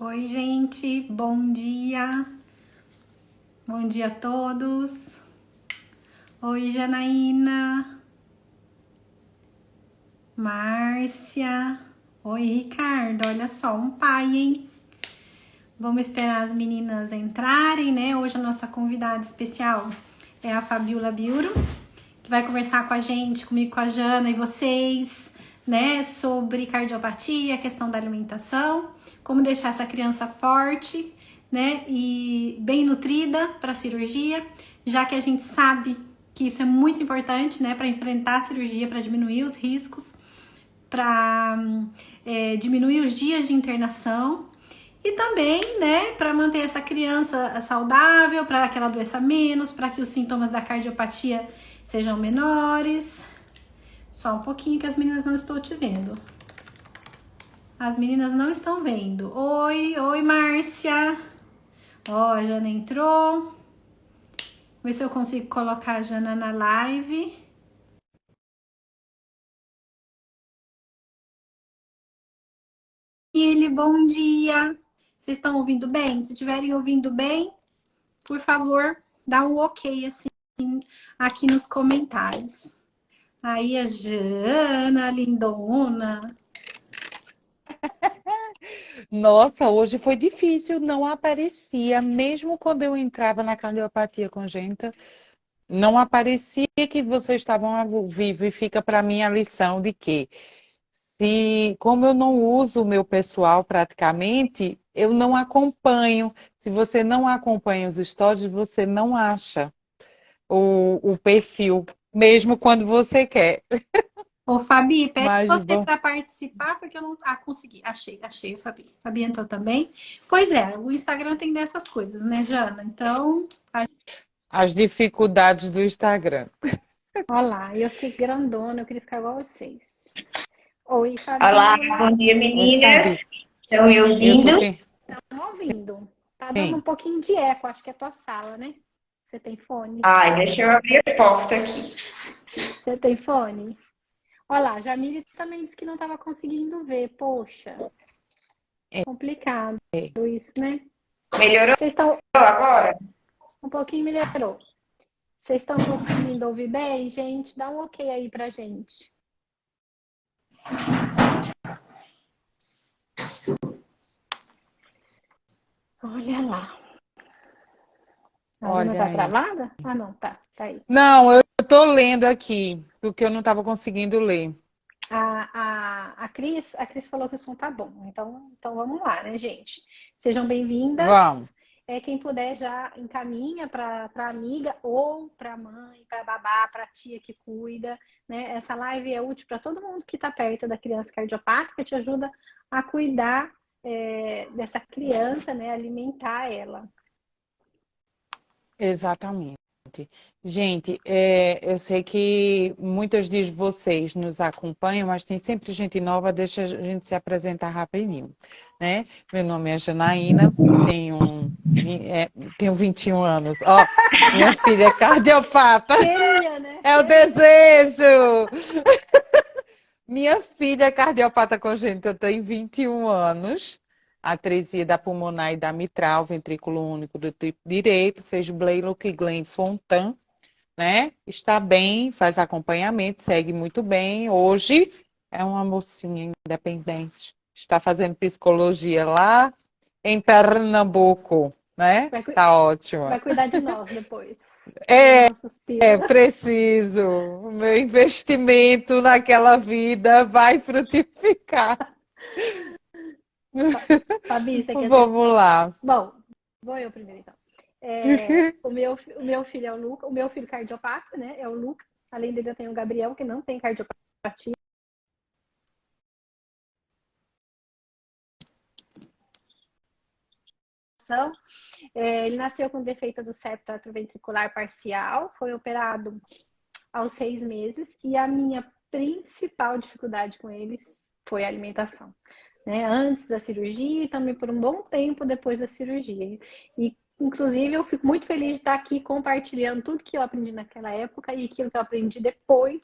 Oi, gente, bom dia. Bom dia a todos. Oi, Janaína, Márcia. Oi, Ricardo. Olha só, um pai, hein? Vamos esperar as meninas entrarem, né? Hoje a nossa convidada especial é a Fabiola Biuro, que vai conversar com a gente, comigo, com a Jana e vocês, né? Sobre cardiopatia, questão da alimentação, como deixar essa criança forte, né? E bem nutrida para a cirurgia, já que a gente sabe que isso é muito importante, né? Para enfrentar a cirurgia, para diminuir os riscos, para diminuir os dias de internação e também, né, para manter essa criança saudável, para que ela adoeça menos, para que os sintomas da cardiopatia sejam menores. Só um pouquinho que as meninas não estão te vendo. As meninas não estão vendo. Oi, Márcia. Ó, a Jana entrou. Vou ver se eu consigo colocar a Jana na live. Ele, bom dia. Vocês estão ouvindo bem? Se estiverem ouvindo bem, por favor, dá um ok assim aqui nos comentários. Aí a Jana, lindona. Nossa, hoje foi difícil, não aparecia, mesmo quando eu entrava na cardiopatia congênita, não aparecia que vocês estavam ao vivo e fica para mim a lição de que, se, como eu não uso o meu pessoal praticamente, eu não acompanho. Se você não acompanha os stories, você não acha o perfil, mesmo quando você quer. Ô, Fabi, pede Mas, você bom, para participar, porque eu não. Ah, consegui. Achei, Fabi. Fabi entrou também. Pois é, o Instagram tem dessas coisas, né, Jana? Então, as dificuldades do Instagram. olha lá, eu fiquei grandona, eu queria ficar igual a vocês. Oi, Olá, Fabi. bom dia Oi, meninas. Fabi. Estão me Eu tô ouvindo? Estão ouvindo? Tá dando um bem. pouquinho de eco, acho que é a tua sala, né? Você tem fone? Ai, deixa eu abrir a porta aqui. Você tem fone? Olha lá, Jamile também disse que não estava conseguindo ver. Poxa, complicado isso, né? Melhorou Vocês estão. agora? Um pouquinho melhorou. Vocês estão conseguindo ouvir bem, gente? Dá um ok aí pra gente. Olha lá. A Jana Olha tá aí. travada? Ah, não, tá. Tá aí. Não, eu tô lendo aqui, porque eu não estava conseguindo ler. A Cris falou que o som tá bom. Então vamos lá, né, gente? Sejam bem-vindas. Vamos. Quem puder já encaminha para amiga ou para mãe, para babá, para tia que cuida, né? Essa live é útil para todo mundo que está perto da criança cardiopática, te ajuda a cuidar dessa criança, né? Alimentar ela. Exatamente. Gente, eu sei que muitas de vocês nos acompanham, mas tem sempre gente nova, deixa a gente se apresentar rapidinho, né? Meu nome é Janaína, tenho 21 anos. Ó, minha filha é cardiopata, Queria, né? é o Queria. desejo! Minha filha é cardiopata congênita, tem 21 anos, atresia da pulmonar e da mitral, ventrículo único do tipo direito, fez Blalock e Glenn-Fontan, né? Está bem, faz acompanhamento, segue muito bem. Hoje é uma mocinha independente. Está fazendo psicologia lá em Pernambuco, né? Vai, cu- Tá ótima. vai cuidar de nós depois. Das É, nossas pílulas. preciso. O meu investimento naquela vida vai frutificar. Fabi, você quer ser. Vamos lá. Bom, vou eu primeiro então. O meu filho é o Luca, o meu filho cardiopata, né? É o Luca. Além dele, eu tenho o Gabriel, que não tem cardiopatia. Ele nasceu com defeito do septo atrioventricular parcial, foi operado aos 6 meses e a minha principal dificuldade com eles foi a alimentação, né? Antes da cirurgia e também por um bom tempo depois da cirurgia. E, inclusive, eu fico muito feliz de estar aqui compartilhando tudo que eu aprendi naquela época e aquilo que eu aprendi depois,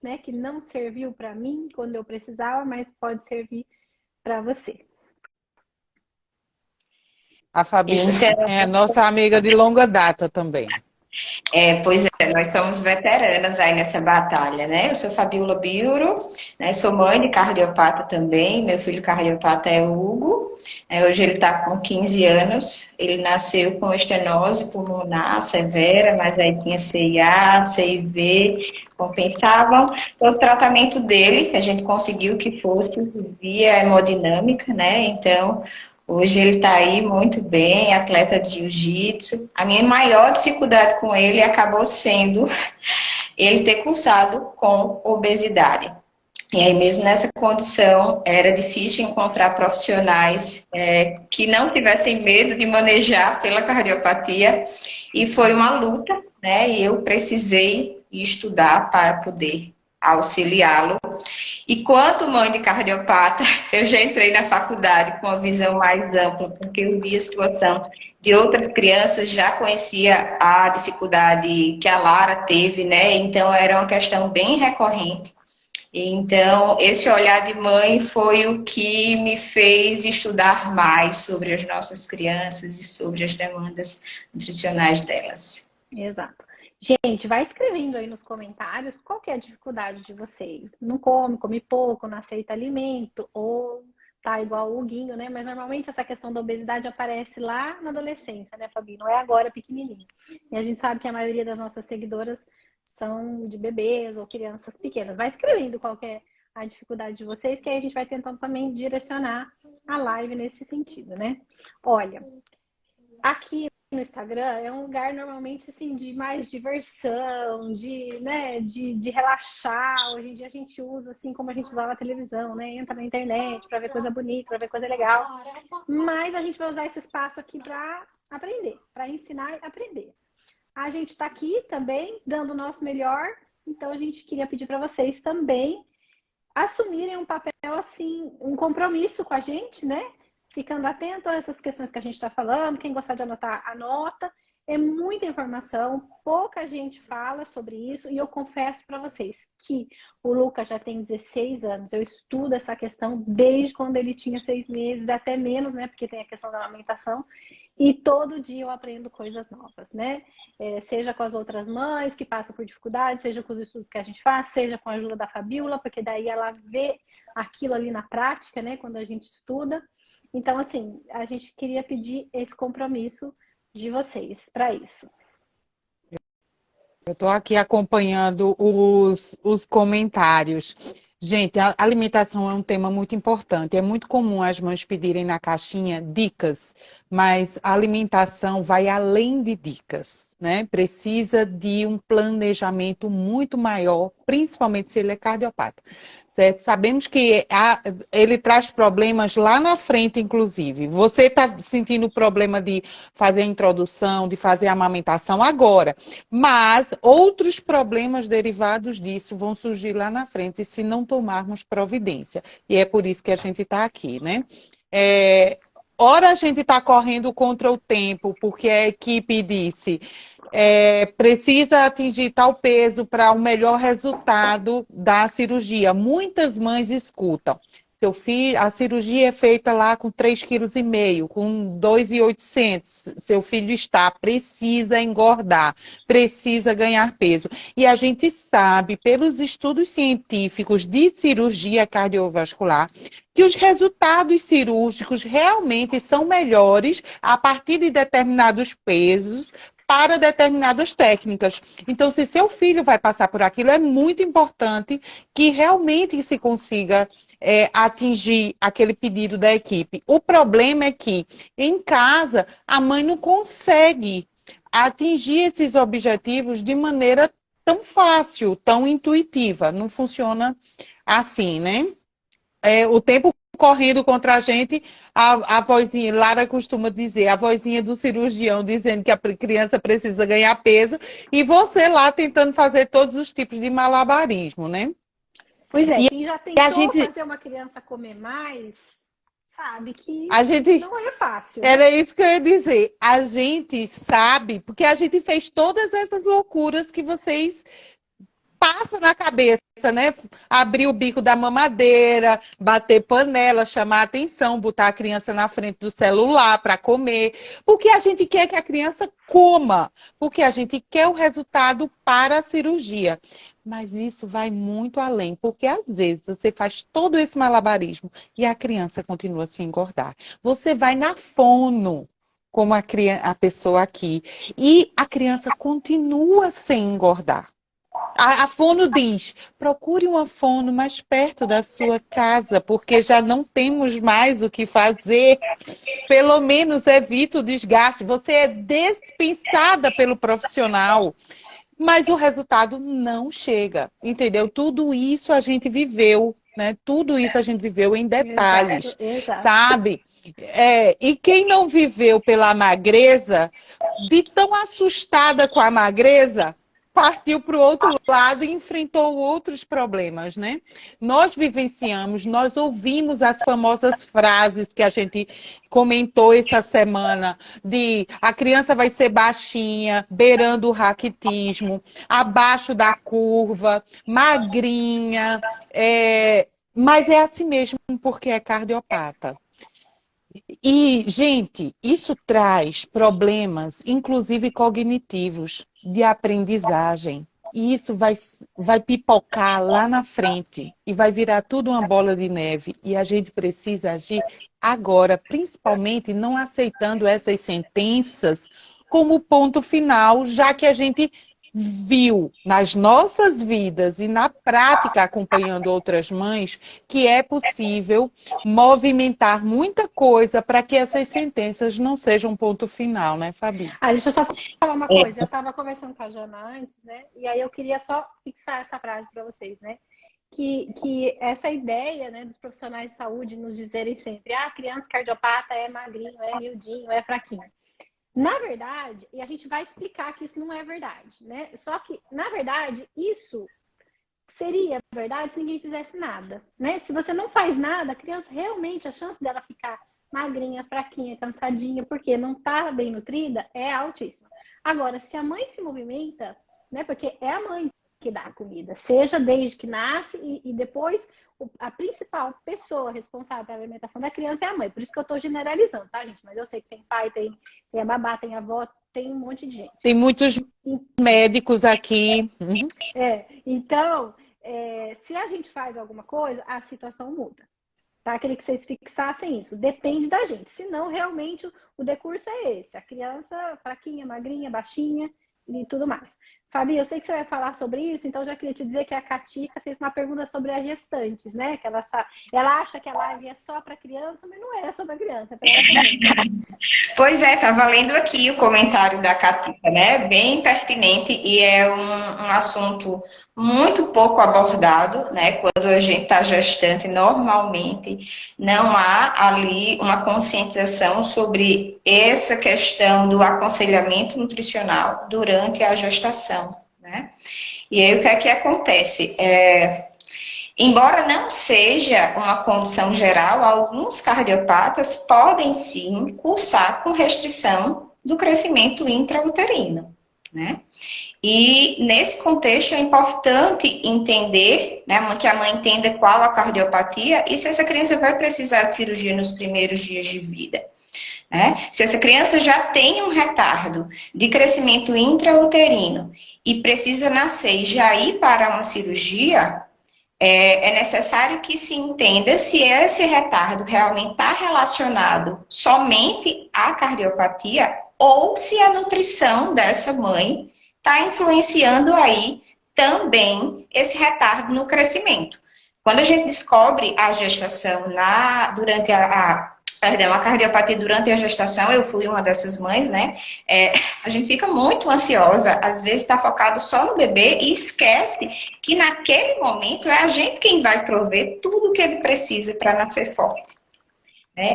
né? Que não serviu para mim quando eu precisava, mas pode servir para você. A Fabi Então, é nossa amiga de longa data também. pois é, nós somos veteranas aí nessa batalha, né? Eu sou Fabiola Biuro, né? Sou mãe de cardiopata também. Meu filho cardiopata é o Hugo. Hoje ele está com 15 anos. Ele nasceu com estenose pulmonar severa, mas aí tinha CIA, CIV, compensavam. Então, o tratamento dele, que a gente conseguiu que fosse via hemodinâmica, né? Então, hoje ele está aí muito bem, atleta de jiu-jitsu. A minha maior dificuldade com ele acabou sendo ele ter cursado com obesidade. E aí, mesmo nessa condição, era difícil encontrar profissionais que não tivessem medo de manejar pela cardiopatia. E foi uma luta, né? E eu precisei estudar para poder auxiliá-lo. E quanto mãe de cardiopata, eu já entrei na faculdade com uma visão mais ampla, porque eu vi a situação de outras crianças, já conhecia a dificuldade que a Lara teve, né? Então era uma questão bem recorrente. Então, esse olhar de mãe foi o que me fez estudar mais sobre as nossas crianças e sobre as demandas nutricionais delas. Exato. Gente, vai escrevendo aí nos comentários qual que é a dificuldade de vocês. Não come, come pouco, não aceita alimento, ou tá igual o Huguinho, né? Mas normalmente essa questão da obesidade aparece lá na adolescência, né, Fabi? Não é agora pequenininho. E a gente sabe que a maioria das nossas seguidoras são de bebês ou crianças pequenas. Vai escrevendo qual que é a dificuldade de vocês, que aí a gente vai tentando também direcionar a live nesse sentido, né? Olha, aqui no Instagram é um lugar normalmente assim de mais diversão, né, de relaxar. Hoje em dia a gente usa assim como a gente usava a televisão, né? Entra na internet para ver coisa bonita, para ver coisa legal. Mas a gente vai usar esse espaço aqui para aprender, para ensinar e aprender. A gente está aqui também dando o nosso melhor, então a gente queria pedir para vocês também assumirem um papel assim, um compromisso com a gente, né? Ficando atento a essas questões que a gente está falando. Quem gostar de anotar, anota. É muita informação, pouca gente fala sobre isso, e eu confesso para vocês que o Lucas já tem 16 anos, eu estudo essa questão desde quando ele tinha 6 meses, até menos, né, porque tem a questão da amamentação, e todo dia eu aprendo coisas novas, né, seja com as outras mães que passam por dificuldades, seja com os estudos que a gente faz, seja com a ajuda da Fabiola, porque daí ela vê aquilo ali na prática, né, quando a gente estuda. Então, assim, a gente queria pedir esse compromisso de vocês para isso. Eu estou aqui acompanhando os comentários. Gente, a alimentação é um tema muito importante. É muito comum as mães pedirem na caixinha dicas, mas a alimentação vai além de dicas, né? Precisa de um planejamento muito maior, principalmente se ele é cardiopata, certo? Sabemos que ele traz problemas lá na frente, inclusive. Você está sentindo o problema de fazer a introdução, de fazer a amamentação agora, mas outros problemas derivados disso vão surgir lá na frente se não tomarmos providência. E é por isso que a gente está aqui, né? Ora a gente está correndo contra o tempo, porque a equipe disse precisa atingir tal peso para o melhor resultado da cirurgia. Muitas mães escutam. Seu filho, a cirurgia é feita lá com 3,5 kg, com 2,800. Seu filho precisa engordar, precisa ganhar peso. E a gente sabe, pelos estudos científicos de cirurgia cardiovascular, que os resultados cirúrgicos realmente são melhores a partir de determinados pesos para determinadas técnicas. Então, se seu filho vai passar por aquilo, é muito importante que realmente se consiga atingir aquele pedido da equipe. O problema é que, em casa, a mãe não consegue atingir esses objetivos de maneira tão fácil, tão intuitiva. Não funciona assim, né? O tempo correndo contra a gente, a vozinha, Lara costuma dizer, a vozinha do cirurgião dizendo que a criança precisa ganhar peso, e você lá tentando fazer todos os tipos de malabarismo, né? Pois é, quem já tentou fazer uma criança comer mais, sabe que não é fácil. Era isso que eu ia dizer. A gente sabe, porque a gente fez todas essas loucuras que vocês passa na cabeça, né? Abrir o bico da mamadeira, bater panela, chamar atenção, botar a criança na frente do celular para comer, porque a gente quer que a criança coma, porque a gente quer o resultado para a cirurgia. Mas isso vai muito além, porque às vezes você faz todo esse malabarismo e a criança continua a se engordar. Você vai na fono, como a pessoa aqui, e a criança continua sem engordar. A fono diz, procure uma fono mais perto da sua casa, porque já não temos mais o que fazer. Pelo menos evite o desgaste. Você é dispensada pelo profissional, mas o resultado não chega, entendeu? Tudo isso a gente viveu, né? Tudo isso a gente viveu em detalhes, Exato. sabe? E quem não viveu pela magreza, de tão assustada com a magreza, partiu para o outro lado e enfrentou outros problemas, né? Nós vivenciamos, nós ouvimos as famosas frases que a gente comentou essa semana, de a criança vai ser baixinha, beirando o raquitismo, abaixo da curva, magrinha, mas é assim mesmo porque é cardiopata. E, gente, isso traz problemas, inclusive cognitivos, de aprendizagem. E isso vai pipocar lá na frente e vai virar tudo uma bola de neve. E a gente precisa agir agora, principalmente não aceitando essas sentenças como ponto final, já que a gente viu nas nossas vidas e na prática, acompanhando outras mães, que é possível movimentar muita coisa para que essas sentenças não sejam um ponto final, né, Fabi? Deixa eu só falar uma coisa. Eu estava conversando com a Jana antes, né? E aí eu queria só fixar essa frase para vocês, né? Que essa ideia, né, dos profissionais de saúde nos dizerem sempre: a criança cardiopata é magrinho, é miudinho, é fraquinho. Na verdade, e a gente vai explicar que isso não é verdade, né? Só que, na verdade, isso seria verdade se ninguém fizesse nada, né? Se você não faz nada, a criança realmente, a chance dela ficar magrinha, fraquinha, cansadinha, porque não tá bem nutrida, é altíssima. Agora, se a mãe se movimenta, né? Porque é a mãe que dá a comida, seja desde que nasce e depois a principal pessoa responsável pela alimentação da criança é a mãe. Por isso que eu tô generalizando, tá, gente? Mas eu sei que tem pai, tem a babá, tem a avó, tem um monte de gente. Tem muitos médicos aqui. Então, se a gente faz alguma coisa, a situação muda. Tá? Queria que vocês fixassem isso. Depende da gente. Senão, realmente, o decurso é esse. A criança fraquinha, magrinha, baixinha e tudo mais. Fabi, eu sei que você vai falar sobre isso, então já queria te dizer que a Katica fez uma pergunta sobre as gestantes, né? Que ela acha que a live é só para criança, mas não é só para criança, é para ela também. Pois é, tá valendo aqui o comentário da Katica, né? Bem pertinente e é um assunto muito pouco abordado, né? Quando a gente está gestante, normalmente não há ali uma conscientização sobre essa questão do aconselhamento nutricional durante a gestação, né? E aí o que é que acontece? Embora não seja uma condição geral, alguns cardiopatas podem sim cursar com restrição do crescimento intrauterino, né? E nesse contexto é importante entender, né, que a mãe entenda qual a cardiopatia e se essa criança vai precisar de cirurgia nos primeiros dias de vida. Né? Se essa criança já tem um retardo de crescimento intrauterino e precisa nascer e já ir para uma cirurgia, é necessário que se entenda se esse retardo realmente está relacionado somente à cardiopatia ou se a nutrição dessa mãe está influenciando aí também esse retardo no crescimento. Quando a gente descobre a gestação durante a cardiopatia durante a gestação, eu fui uma dessas mães, né? A gente fica muito ansiosa, às vezes está focado só no bebê e esquece que naquele momento é a gente quem vai prover tudo o que ele precisa para nascer forte.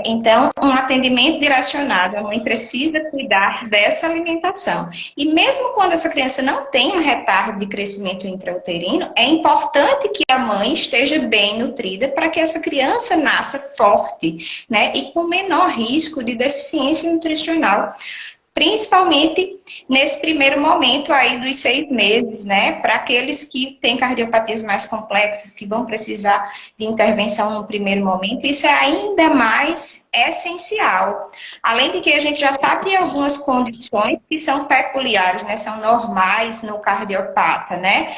Então, um atendimento direcionado, a mãe precisa cuidar dessa alimentação. E mesmo quando essa criança não tem um retardo de crescimento intrauterino, é importante que a mãe esteja bem nutrida para que essa criança nasça forte, né? E com menor risco de deficiência nutricional, principalmente nesse primeiro momento aí dos 6 meses, né? Para aqueles que têm cardiopatias mais complexas, que vão precisar de intervenção no primeiro momento, isso é ainda mais essencial. Além de que a gente já sabe de algumas condições que são peculiares, né? São normais no cardiopata, né?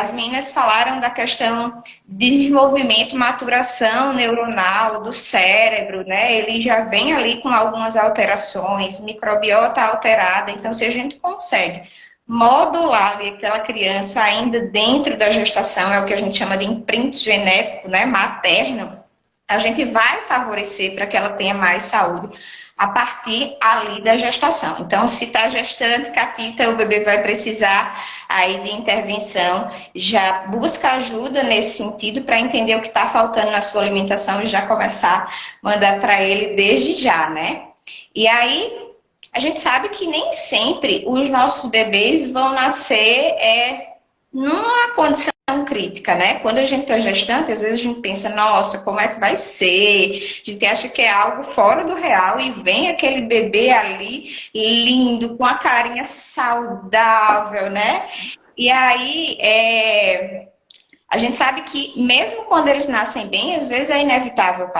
As meninas falaram da questão desenvolvimento, maturação neuronal do cérebro, né? Ele já vem ali com algumas alterações, microbiota alterada. Então, se a gente consegue modular ali aquela criança ainda dentro da gestação, é o que a gente chama de imprint genético, né? Materno, a gente vai favorecer para que ela tenha mais saúde a partir ali da gestação. Então, se está gestante, catita, o bebê vai precisar aí de intervenção, já busca ajuda nesse sentido para entender o que está faltando na sua alimentação e já começar a mandar para ele desde já, né? E aí, a gente sabe que nem sempre os nossos bebês vão nascer numa condição crítica, né? Quando a gente é gestante, às vezes a gente pensa, nossa, como é que vai ser? A gente acha que é algo fora do real e vem aquele bebê ali, lindo, com a carinha saudável, né? E aí, a gente sabe que mesmo quando eles nascem bem, às vezes é inevitável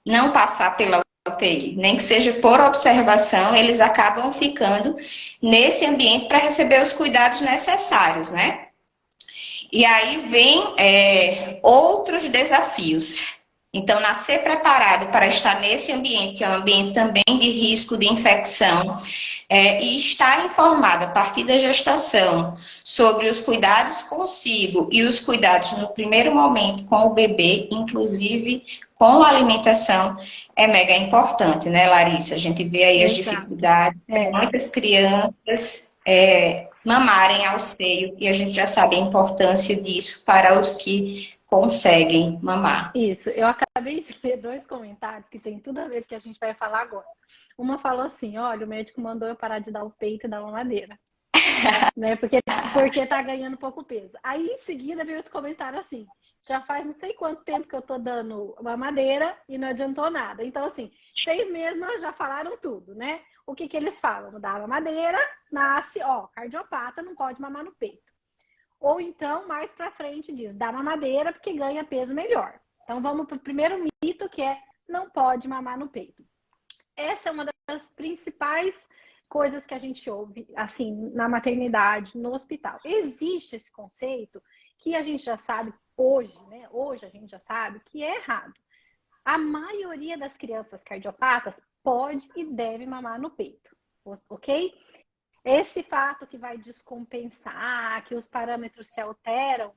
não passar pela UTI, nem que seja por observação, eles acabam ficando nesse ambiente para receber os cuidados necessários, né? E aí vem outros desafios. Então, nascer preparado para estar nesse ambiente, que é um ambiente também de risco de infecção, e estar informado a partir da gestação sobre os cuidados consigo e os cuidados no primeiro momento com o bebê, inclusive com a alimentação, é mega importante, né, Larissa? A gente vê aí as dificuldades de muitas crianças mamarem ao seio, e a gente já sabe a importância disso para os que conseguem mamar. Isso, eu acabei de ler 2 comentários que tem tudo a ver com o que a gente vai falar agora. Uma falou assim, olha, o médico mandou eu parar de dar o peito e dar mamadeira. Né? Porque tá ganhando pouco peso. Aí, em seguida, veio outro comentário assim, já faz não sei quanto tempo que eu tô dando mamadeira e não adiantou nada. Então, assim, 6 meses nós já falaram tudo, né? O que eles falam? Dá mamadeira, nasce, cardiopata, não pode mamar no peito. Ou então, mais pra frente, diz, dá mamadeira porque ganha peso melhor. Então, vamos pro primeiro mito, que é não pode mamar no peito. Essa é uma das principais coisas que a gente ouve, assim, na maternidade, no hospital. Existe esse conceito que a gente já sabe hoje, né? Hoje a gente já sabe que é errado. A maioria das crianças cardiopatas pode e deve mamar no peito, ok? Esse fato que vai descompensar, que os parâmetros se alteram,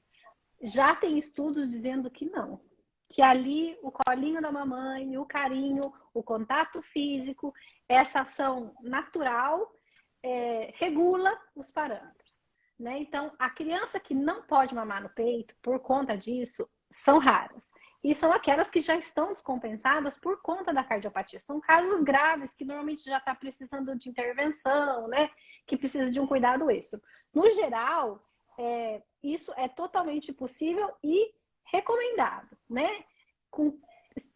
já tem estudos dizendo que não. Que ali o colinho da mamãe, o carinho, o contato físico, essa ação natural regula os parâmetros. Né? Então, a criança que não pode mamar no peito, por conta disso, são raras. E são aquelas que já estão descompensadas por conta da cardiopatia. São casos graves que normalmente já está precisando de intervenção, né? Que precisa de um cuidado extra. No geral, isso é totalmente possível e recomendado, né?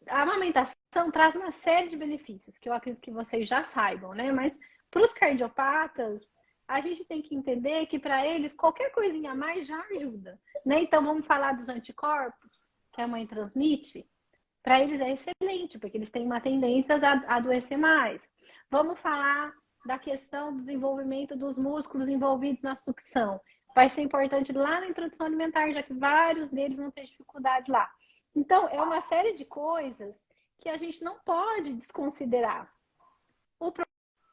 A amamentação traz uma série de benefícios, que eu acredito que vocês já saibam, né? Mas para os cardiopatas, a gente tem que entender que para eles qualquer coisinha a mais já ajuda, né? Então vamos falar dos anticorpos que a mãe transmite. Para eles é excelente, porque eles têm uma tendência a adoecer mais. Vamos falar da questão do desenvolvimento dos músculos envolvidos na sucção. Vai ser importante lá na introdução alimentar, já que vários deles vão ter dificuldades lá. Então, é uma série de coisas que a gente não pode desconsiderar. O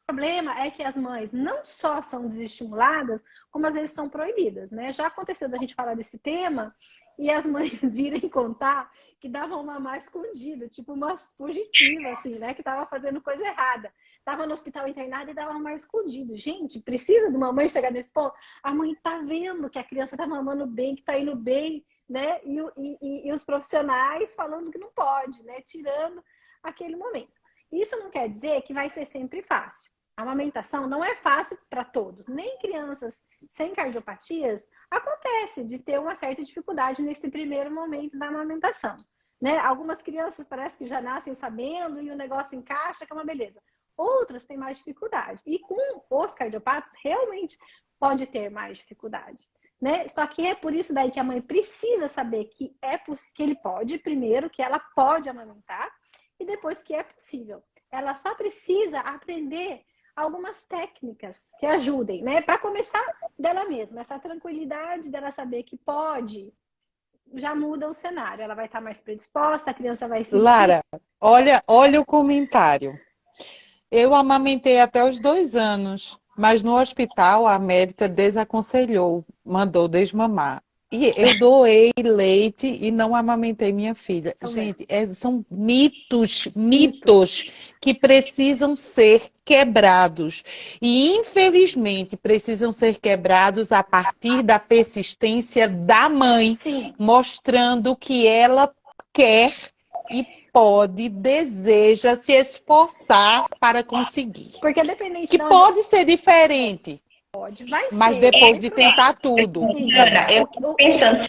problema é que as mães não só são desestimuladas, como às vezes são proibidas, né? Já aconteceu da gente falar desse tema e as mães virem contar que davam mamar escondido, tipo umas fugitivas, assim, né? Que tava fazendo coisa errada. Tava no hospital internada e dava mamar escondido. Gente, precisa de uma mãe chegar nesse ponto? A mãe tá vendo que a criança tá mamando bem, que tá indo bem, né? E os profissionais falando que não pode, né? Tirando aquele momento. Isso não quer dizer que vai ser sempre fácil. A amamentação não é fácil para todos. Nem crianças sem cardiopatias acontece de ter uma certa dificuldade nesse primeiro momento da amamentação. Né? Algumas crianças parece que já nascem sabendo e o negócio encaixa, que é uma beleza. outras têm mais dificuldade. E com os cardiopatas, realmente pode ter mais dificuldade. Né? Só que é por isso daí que a mãe precisa saber que que ele pode, primeiro, que ela pode amamentar, e depois que é possível. Ela só precisa aprender algumas técnicas que ajudem, né? Para começar dela mesma, essa tranquilidade dela saber que pode, já muda o cenário. Ela vai estar mais predisposta, a criança vai sentir. Lara, olha o comentário. Eu amamentei até os 2 anos, mas no hospital a médica desaconselhou, mandou desmamar. E eu doei leite e não amamentei minha filha. Gente, são mitos que precisam ser quebrados. E, infelizmente, precisam ser quebrados a partir da persistência da mãe, Sim. mostrando que ela quer e pode, deseja se esforçar para conseguir. Porque dependente que pode ser diferente. Mas depois de tentar tudo. Sim. Eu tô pensando,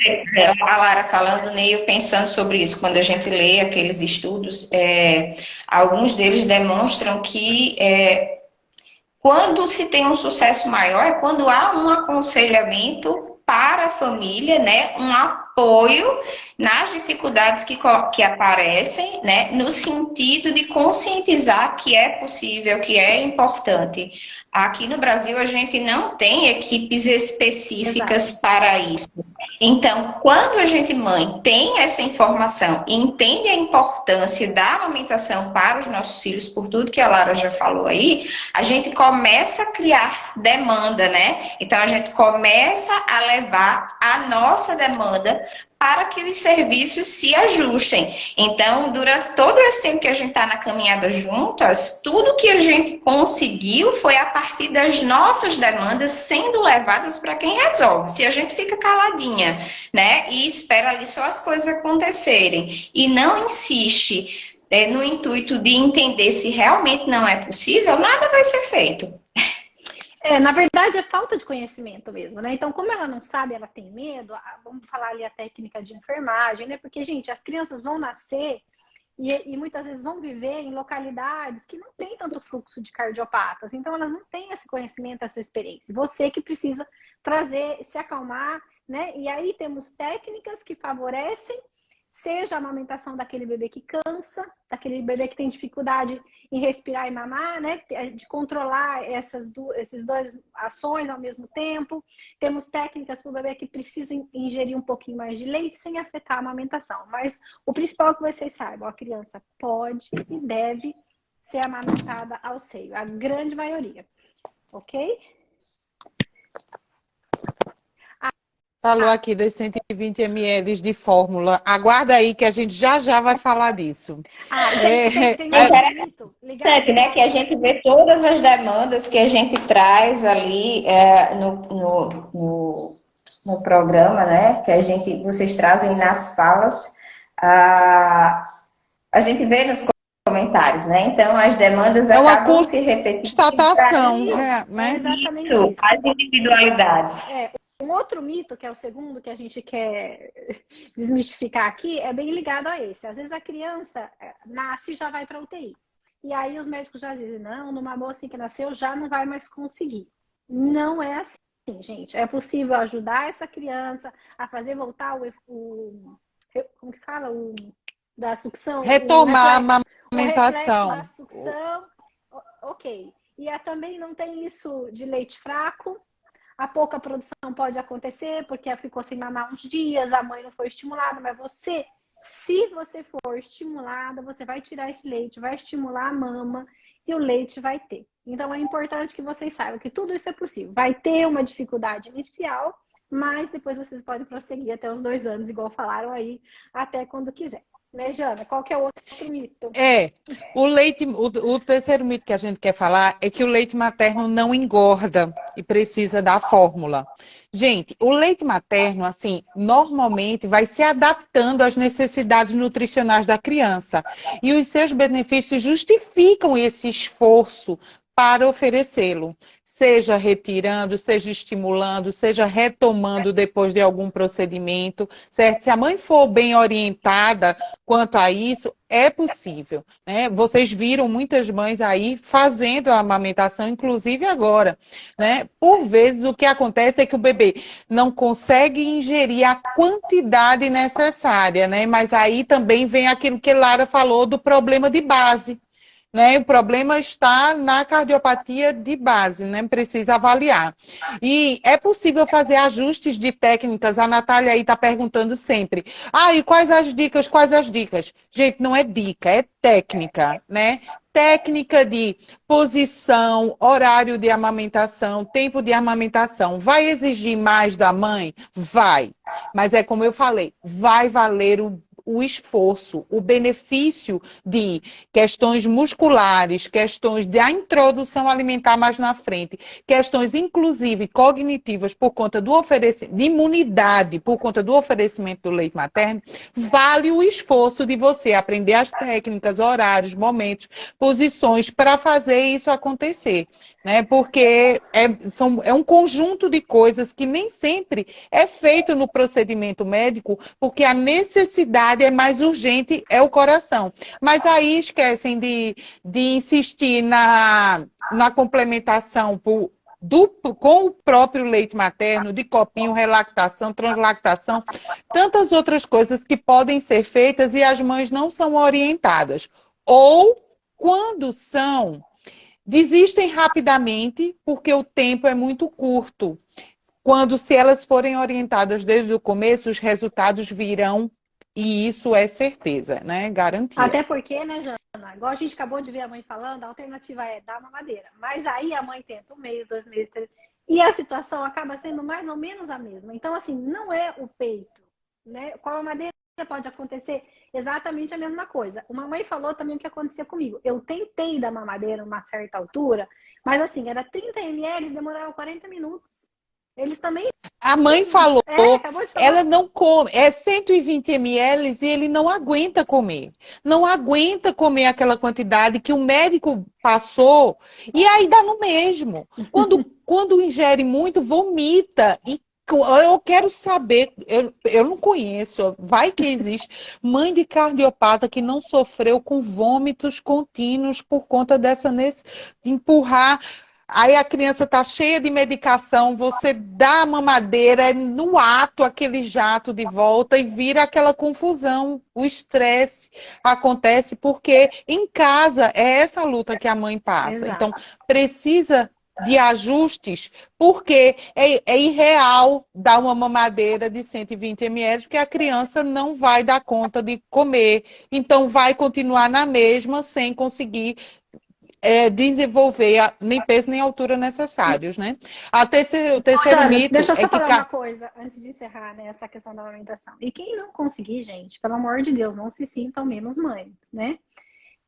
a Lara falando, né, eu pensando sobre isso, quando a gente lê aqueles estudos, alguns deles demonstram que quando se tem um sucesso maior é quando há um aconselhamento para a família, né, um apoio nas dificuldades que aparecem, né, no sentido de conscientizar que é possível, que é importante. Aqui no Brasil a gente não tem equipes específicas para isso. Então, quando a gente, mãe, tem essa informação e entende a importância da amamentação para os nossos filhos, por tudo que a Lara já falou aí, a gente começa a criar demanda, né? Então, a gente começa a levar a nossa demanda para que os serviços se ajustem. Então, durante todo esse tempo que a gente está na caminhada juntas, tudo que a gente conseguiu foi a partir das nossas demandas sendo levadas para quem resolve. Se a gente fica caladinha, né, e espera ali só as coisas acontecerem e não insiste no intuito de entender se realmente não é possível, nada vai ser feito. Na verdade, é falta de conhecimento mesmo, né? Então, como ela não sabe, ela tem medo, vamos falar ali a técnica de enfermagem, né? Porque, gente, as crianças vão nascer e muitas vezes vão viver em localidades que não tem tanto fluxo de cardiopatas. Então, elas não têm esse conhecimento, essa experiência. Você que precisa trazer, se acalmar, né? E aí temos técnicas que favorecem, seja a amamentação daquele bebê que cansa, daquele bebê que tem dificuldade em respirar e mamar, né? De controlar esses dois ações ao mesmo tempo. Temos técnicas para o bebê que precisa ingerir um pouquinho mais de leite sem afetar a amamentação. Mas o principal é que vocês saibam, a criança pode e deve ser amamentada ao seio, a grande maioria, ok? Falou aqui dos 120 ml de fórmula. Aguarda aí que a gente já vai falar disso. Tem um mito ligado, né, que a gente vê todas as demandas que a gente traz ali no programa, né? Que vocês trazem nas falas. A gente vê nos comentários, né? Então as demandas acabam se repetindo. Constatação, né? Exatamente isso. As individualidades. Um outro mito, que é o segundo que a gente quer desmistificar aqui, é bem ligado a esse. Às vezes a criança nasce e já vai para UTI. E aí os médicos já dizem, não, numa moça assim que nasceu já não vai mais conseguir. Não é assim, gente. É possível ajudar essa criança a fazer voltar como que fala? Da sucção. Retomar a amamentação. Da sucção. Ok. E também não tem isso de leite fraco. A pouca produção pode acontecer porque ficou sem mamar uns dias, a mãe não foi estimulada, mas se você for estimulada, você vai tirar esse leite, vai estimular a mama e o leite vai ter. Então é importante que vocês saibam que tudo isso é possível. Vai ter uma dificuldade inicial, mas depois vocês podem prosseguir até os 2 anos, igual falaram aí, até quando quiser. Né, Jana? Qual que é o outro mito? O terceiro mito que a gente quer falar é que o leite materno não engorda e precisa da fórmula. Gente, o leite materno, assim, normalmente vai se adaptando às necessidades nutricionais da criança. E os seus benefícios justificam esse esforço para oferecê-lo, seja retirando, seja estimulando, seja retomando depois de algum procedimento, certo? Se a mãe for bem orientada quanto a isso, é possível, né? Vocês viram muitas mães aí fazendo a amamentação, inclusive agora, né? Por vezes o que acontece é que o bebê não consegue ingerir a quantidade necessária, né? Mas aí também vem aquilo que Lara falou do problema de base, né? O problema está na cardiopatia de base, né? Precisa avaliar. E é possível fazer ajustes de técnicas. A Natália aí está perguntando sempre. Ah, e quais as dicas? Quais as dicas? Gente, não é dica, é técnica, né? Técnica de posição, horário de amamentação, tempo de amamentação. Vai exigir mais da mãe? Vai. Mas é como eu falei, vai valer o esforço, o benefício de questões musculares, questões da introdução alimentar mais na frente, questões inclusive cognitivas por conta do oferecimento, de imunidade por conta do oferecimento do leite materno, vale o esforço de você aprender as técnicas, horários, momentos, posições para fazer isso acontecer, né? Porque é um conjunto de coisas que nem sempre é feito no procedimento médico, porque a necessidade é mais urgente, é o coração. Mas aí esquecem de insistir na complementação com o próprio leite materno, de copinho, relactação, translactação, tantas outras coisas que podem ser feitas e as mães não são orientadas. Ou, quando são, desistem rapidamente porque o tempo é muito curto. Quando, se elas forem orientadas desde o começo, os resultados virão. E isso é certeza, né? Garantia. Até porque, né, Jana? Igual a gente acabou de ver a mãe falando, a alternativa é dar mamadeira. Mas aí a mãe tenta 1 mês, 2 meses, 3... E a situação acaba sendo mais ou menos a mesma. Então, assim, não é o peito, né? Com a mamadeira pode acontecer exatamente a mesma coisa. Uma mãe falou também o que acontecia comigo. Eu tentei dar mamadeira numa certa altura, mas assim, era 30 ml, demorava 40 minutos. Eles também... A mãe falou, acabou de falar. Ela não come, é 120 ml e ele não aguenta comer. Não aguenta comer aquela quantidade que o médico passou e aí dá no mesmo. Quando ingere muito, vomita. E eu quero saber, eu não conheço, vai que existe mãe de cardiopata que não sofreu com vômitos contínuos por conta dessa de empurrar. Aí a criança está cheia de medicação, você dá a mamadeira, no ato, aquele jato de volta e vira aquela confusão. O estresse acontece porque em casa é essa luta que a mãe passa. Exato. Então, precisa de ajustes, porque é irreal dar uma mamadeira de 120 ml, porque a criança não vai dar conta de comer. Então, vai continuar na mesma sem conseguir desenvolver nem peso nem altura necessários, né? O terceiro mito deixa eu só é falar que... uma coisa antes de encerrar, né, essa questão da amamentação. E quem não conseguir, gente, pelo amor de Deus, não se sintam menos mães, né?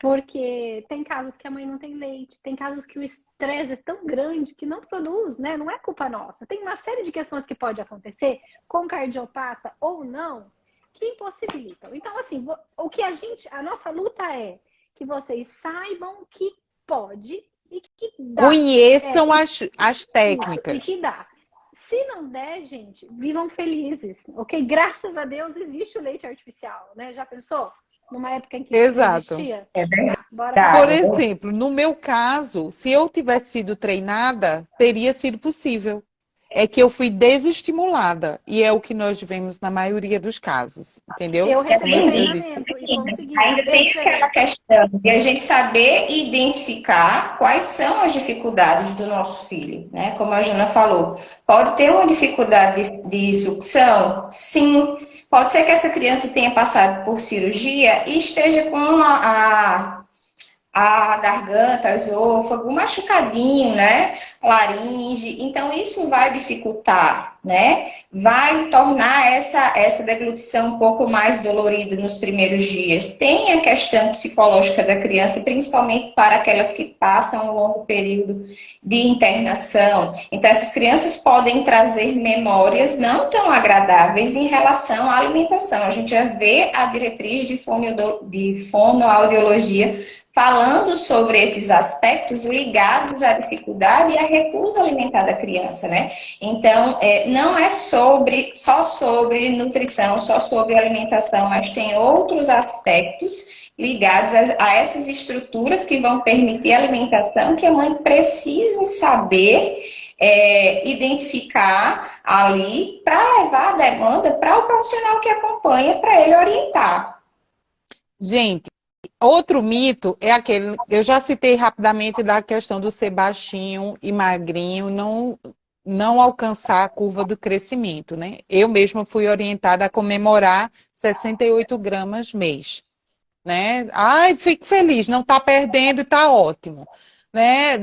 Porque tem casos que a mãe não tem leite, tem casos que o estresse é tão grande que não produz, né? Não é culpa nossa. Tem uma série de questões que pode acontecer com cardiopata ou não, que impossibilitam. Então, assim, a nossa luta é que vocês saibam que pode e que dá. Conheçam as técnicas. Isso, e que dá. Se não der, gente, vivam felizes, ok? Graças a Deus existe o leite artificial, né? Já pensou? Numa época em que isso não existia? É verdade. Por exemplo, no meu caso, se eu tivesse sido treinada, teria sido possível. É que eu fui desestimulada. E é o que nós vemos na maioria dos casos. Entendeu? Eu recebi treinamento e consegui. Ainda tem aquela questão de a gente saber identificar quais são as dificuldades do nosso filho, né? Como a Jana falou. Pode ter uma dificuldade de sucção? Sim. Pode ser que essa criança tenha passado por cirurgia e esteja com a garganta, o esôfago, machucadinho, né? Laringe. Então, isso vai dificultar, né? Vai tornar essa deglutição um pouco mais dolorida nos primeiros dias. Tem a questão psicológica da criança, principalmente para aquelas que passam um longo período de internação. Então, essas crianças podem trazer memórias não tão agradáveis em relação à alimentação. A gente já vê a diretriz de fonoaudiologia falando sobre esses aspectos ligados à dificuldade e à recusa alimentar da criança, né? Então, não é só sobre nutrição, só sobre alimentação, mas tem outros aspectos ligados a essas estruturas que vão permitir a alimentação que a mãe precisa saber identificar ali para levar a demanda para o profissional que acompanha, para ele orientar. Gente, outro mito é aquele, eu já citei rapidamente da questão do ser baixinho e magrinho, não alcançar a curva do crescimento, né? Eu mesma fui orientada a comemorar 68 gramas mês, né? Ai, fico feliz, não está perdendo e está ótimo. Né?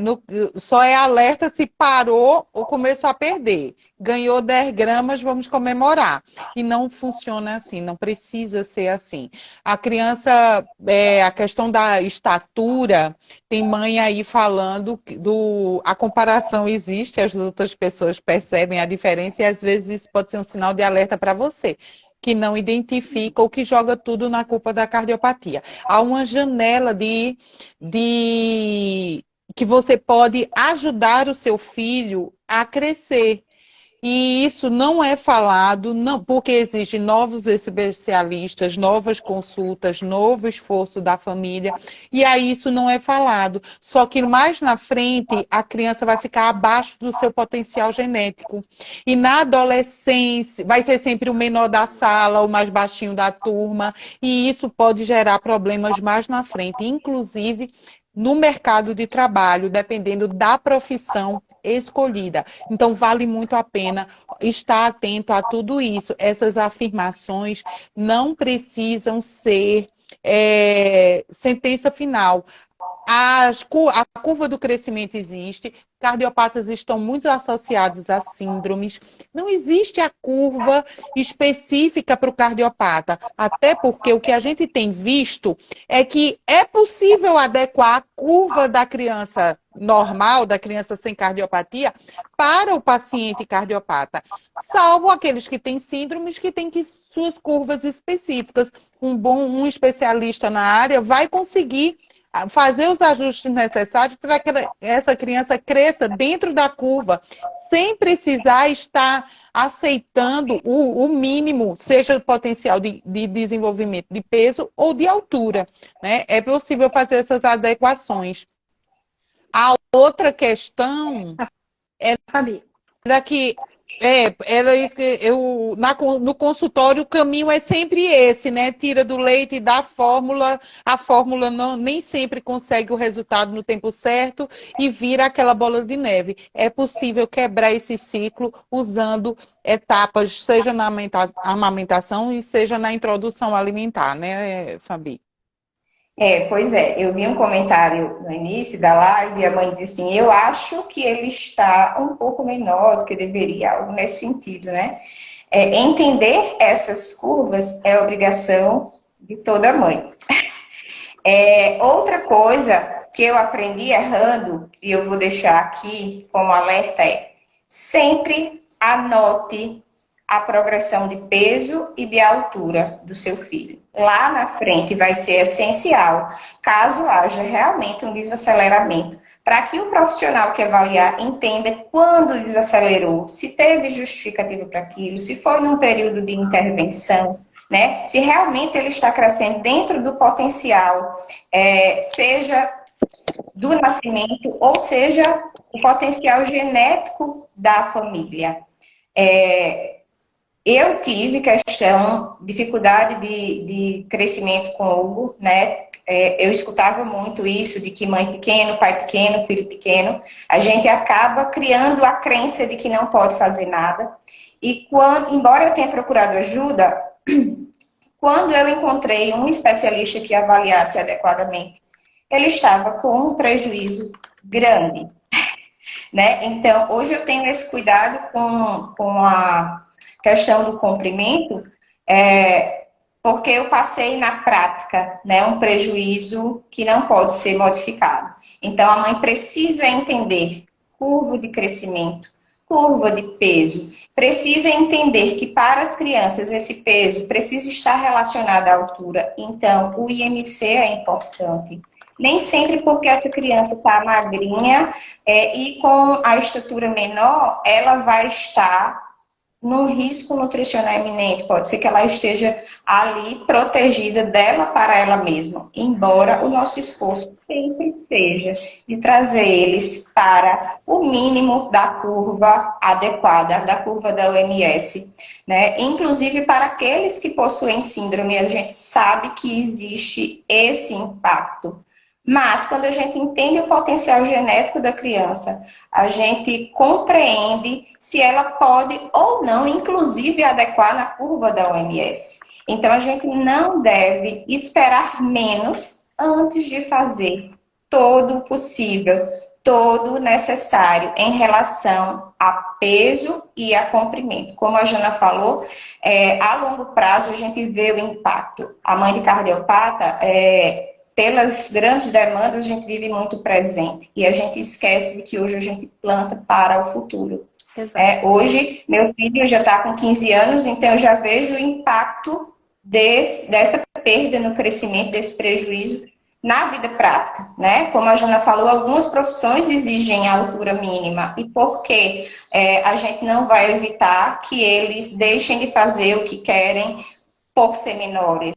Só é alerta se parou ou começou a perder. Ganhou 10 gramas, vamos comemorar. E não funciona assim, não precisa ser assim. A criança, a questão da estatura, tem mãe aí falando a comparação existe, as outras pessoas percebem a diferença e às vezes isso pode ser um sinal de alerta para você, que não identifica ou que joga tudo na culpa da cardiopatia. Há uma janela que você pode ajudar o seu filho a crescer. E isso não é falado, não, porque existem novos especialistas, novas consultas, novo esforço da família, e aí isso não é falado. Só que mais na frente, a criança vai ficar abaixo do seu potencial genético. E na adolescência, vai ser sempre o menor da sala, o mais baixinho da turma, e isso pode gerar problemas mais na frente, inclusive no mercado de trabalho, dependendo da profissão escolhida. Então, vale muito a pena estar atento a tudo isso. Essas afirmações não precisam ser sentença final. A curva do crescimento existe, cardiopatas estão muito associados a síndromes. Não existe a curva específica para o cardiopata, até porque o que a gente tem visto é que é possível adequar a curva da criança normal, da criança sem cardiopatia, para o paciente cardiopata, salvo aqueles que têm síndromes que têm suas curvas específicas. Um especialista na área vai conseguir fazer os ajustes necessários para que essa criança cresça dentro da curva, sem precisar estar aceitando o mínimo, seja o potencial de desenvolvimento de peso ou de altura, né? É possível fazer essas adequações. A outra questão Fabi. que era isso que no consultório o caminho é sempre esse, né? Tira do leite e dá a fórmula nem sempre consegue o resultado no tempo certo e vira aquela bola de neve. É possível quebrar esse ciclo usando etapas, seja na amamentação e seja na introdução alimentar, né, Fabi? Pois é, eu vi um comentário no início da live e a mãe disse assim, eu acho que ele está um pouco menor do que deveria, algo nesse sentido, né? Entender essas curvas é obrigação de toda mãe. Outra coisa que eu aprendi errando, e eu vou deixar aqui como alerta, sempre anote a progressão de peso e de altura do seu filho. Lá na frente vai ser essencial, caso haja realmente um desaceleramento, para que o profissional que avaliar entenda quando desacelerou, se teve justificativa para aquilo, se foi num período de intervenção, né? Se realmente ele está crescendo dentro do potencial, seja do nascimento, ou seja, o potencial genético da família. Eu tive dificuldade de crescimento com o Hugo, né? Eu escutava muito isso de que mãe pequena, pai pequeno, filho pequeno. A gente acaba criando a crença de que não pode fazer nada. E embora eu tenha procurado ajuda, quando eu encontrei um especialista que avaliasse adequadamente, ele estava com um prejuízo grande, né? Então, hoje eu tenho esse cuidado com a questão do comprimento, porque eu passei na prática, né, um prejuízo que não pode ser modificado. Então, a mãe precisa entender curva de crescimento, curva de peso, precisa entender que para as crianças esse peso precisa estar relacionado à altura. Então, o IMC é importante, Nem sempre porque essa criança está magrinha e com a estrutura menor, ela vai estar no risco nutricional iminente. Pode ser que ela esteja ali protegida dela para ela mesma, embora o nosso esforço sempre seja de trazer eles para o mínimo da curva adequada, da curva da OMS, né? Inclusive para aqueles que possuem síndrome, a gente sabe que existe esse impacto. Mas, quando a gente entende o potencial genético da criança, a gente compreende se ela pode ou não, inclusive, adequar na curva da OMS. Então, a gente não deve esperar menos antes de fazer todo o possível, todo o necessário em relação a peso e a comprimento. Como a Jana falou, a longo prazo a gente vê o impacto. A mãe de cardiopata, pelas grandes demandas, a gente vive muito presente. E a gente esquece de que hoje a gente planta para o futuro. Hoje, meu filho já está com 15 anos, então eu já vejo o impacto dessa perda no crescimento, desse prejuízo na vida prática, né? Como a Jana falou, algumas profissões exigem a altura mínima. E por que a gente não vai evitar que eles deixem de fazer o que querem por ser menores?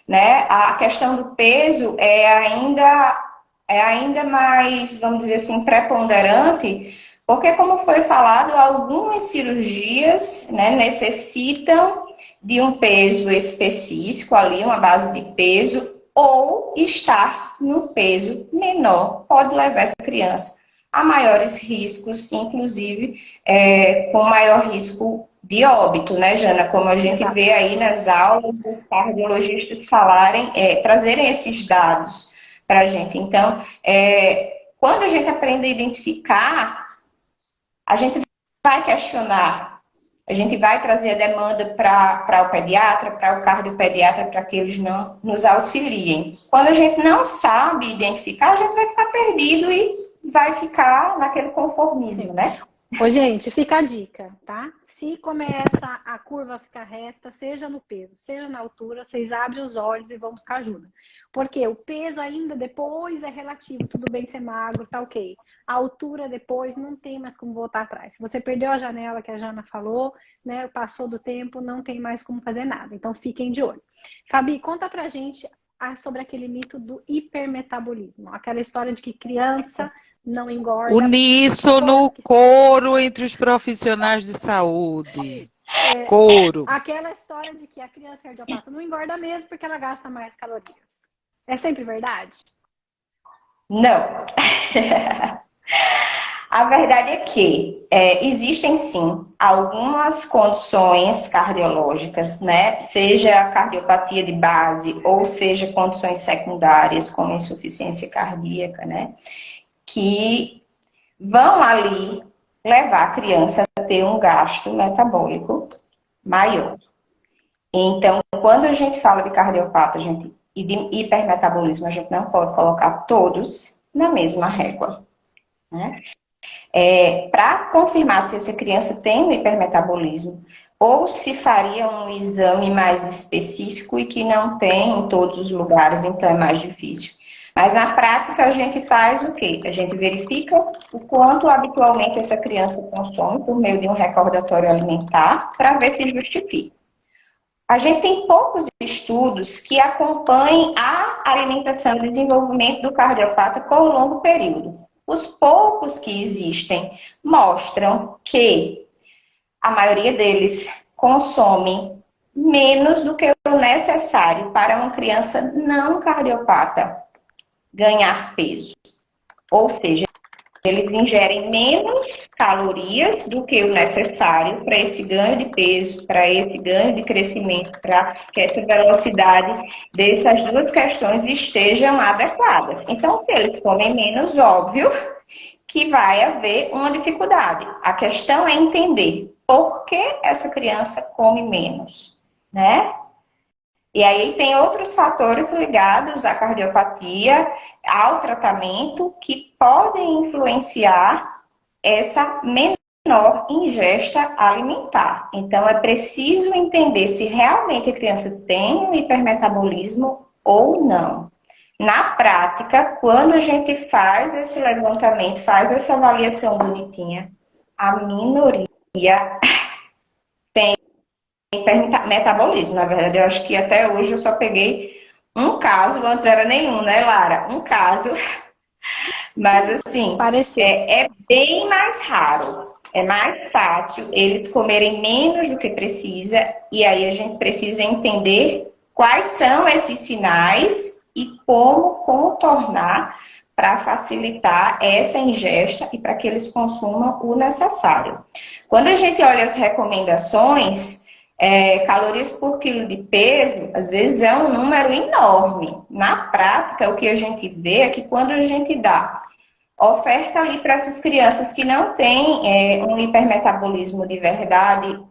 Né? A questão do peso é ainda mais, vamos dizer assim, preponderante, porque, como foi falado, algumas cirurgias, né, necessitam de um peso específico ali, uma base de peso, ou estar no peso menor pode levar essa criança a maiores riscos, inclusive com maior risco de óbito, né, Jana? Como a gente vê aí nas aulas, os cardiologistas trazerem esses dados para a gente. Então, quando a gente aprende a identificar, a gente vai questionar, a gente vai trazer a demanda para o pediatra, para o cardiopediatra, para que eles não nos auxiliem. Quando a gente não sabe identificar, a gente vai ficar perdido e vai ficar naquele conformismo, Sim. né? Ô, gente, fica a dica, tá? Se começa a curva a ficar reta, seja no peso, seja na altura, vocês abrem os olhos e vão buscar ajuda. Porque o peso ainda depois é relativo, tudo bem ser magro, tá ok. A altura depois não tem mais como voltar atrás. Se você perdeu a janela que a Jana falou, né, passou do tempo, não tem mais como fazer nada. Então fiquem de olho. Fabi, conta pra gente sobre aquele mito do hipermetabolismo. Aquela história de que criança não engorda. Uníssono, coro entre os profissionais de saúde. Coro. Aquela história de que a criança cardiopata não engorda mesmo porque ela gasta mais calorias. É sempre verdade? Não. A verdade é que existem sim algumas condições cardiológicas, né? Seja a cardiopatia de base ou seja condições secundárias como insuficiência cardíaca, né? Que vão ali levar a criança a ter um gasto metabólico maior. Então, quando a gente fala de cardiopata e de hipermetabolismo, a gente não pode colocar todos na mesma régua, né? Para confirmar se essa criança tem um hipermetabolismo ou se faria um exame mais específico e que não tem em todos os lugares, então é mais difícil. Mas na prática a gente faz o quê? A gente verifica o quanto habitualmente essa criança consome por meio de um recordatório alimentar para ver se justifica. A gente tem poucos estudos que acompanhem a alimentação e desenvolvimento do cardiopata por longo período. Os poucos que existem mostram que a maioria deles consomem menos do que o necessário para uma criança não cardiopata ganhar peso. Ou seja, eles ingerem menos calorias do que o necessário para esse ganho de peso, para esse ganho de crescimento, para que essa velocidade dessas duas questões estejam adequadas. Então, se eles comem menos, óbvio que vai haver uma dificuldade. A questão é entender por que essa criança come menos, né? E aí tem outros fatores ligados à cardiopatia, ao tratamento, que podem influenciar essa menor ingesta alimentar. Então, é preciso entender se realmente a criança tem um hipermetabolismo ou não. na prática, quando a gente faz esse levantamento, faz essa avaliação bonitinha, a minoria tem metabolismo. Na verdade, eu acho que até hoje eu só peguei um caso, antes era nenhum, né, Lara? Um caso. Mas, assim, é bem mais raro. É mais fácil eles comerem menos do que precisa. E aí a gente precisa entender quais são esses sinais e como contornar para facilitar essa ingesta e para que eles consumam o necessário. Quando a gente olha as recomendações, calorias por quilo de peso, às vezes é um número enorme. Na prática, o que a gente vê é que quando a gente dá oferta ali para essas crianças que não têm um hipermetabolismo de verdade,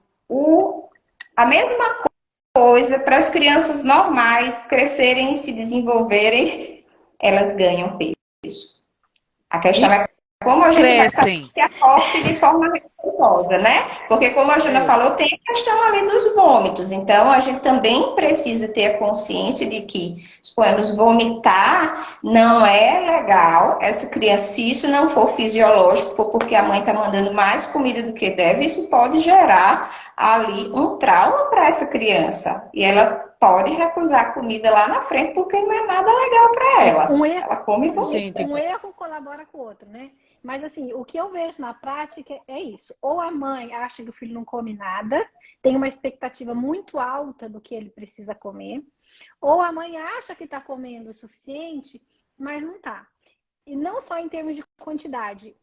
a mesma coisa para as crianças normais crescerem e se desenvolverem, elas ganham peso. A questão é como a gente vai fazer que aporte de forma respeitosa, né? Porque como a Jana falou, tem a questão ali dos vômitos. Então, a gente também precisa ter a consciência de que, suponhamos, vomitar não é legal. Essa criança, se isso não for fisiológico, for porque a mãe está mandando mais comida do que deve, isso pode gerar ali um trauma para essa criança. E ela pode recusar a comida lá na frente porque não é nada legal para ela. Ela come e vomita. Um erro colabora com o outro, né? Mas assim, o que eu vejo na prática é isso. Ou a mãe acha que o filho não come nada, tem uma expectativa muito alta do que ele precisa comer, ou a mãe acha que está comendo o suficiente, mas não está. E não só em termos de quantidade,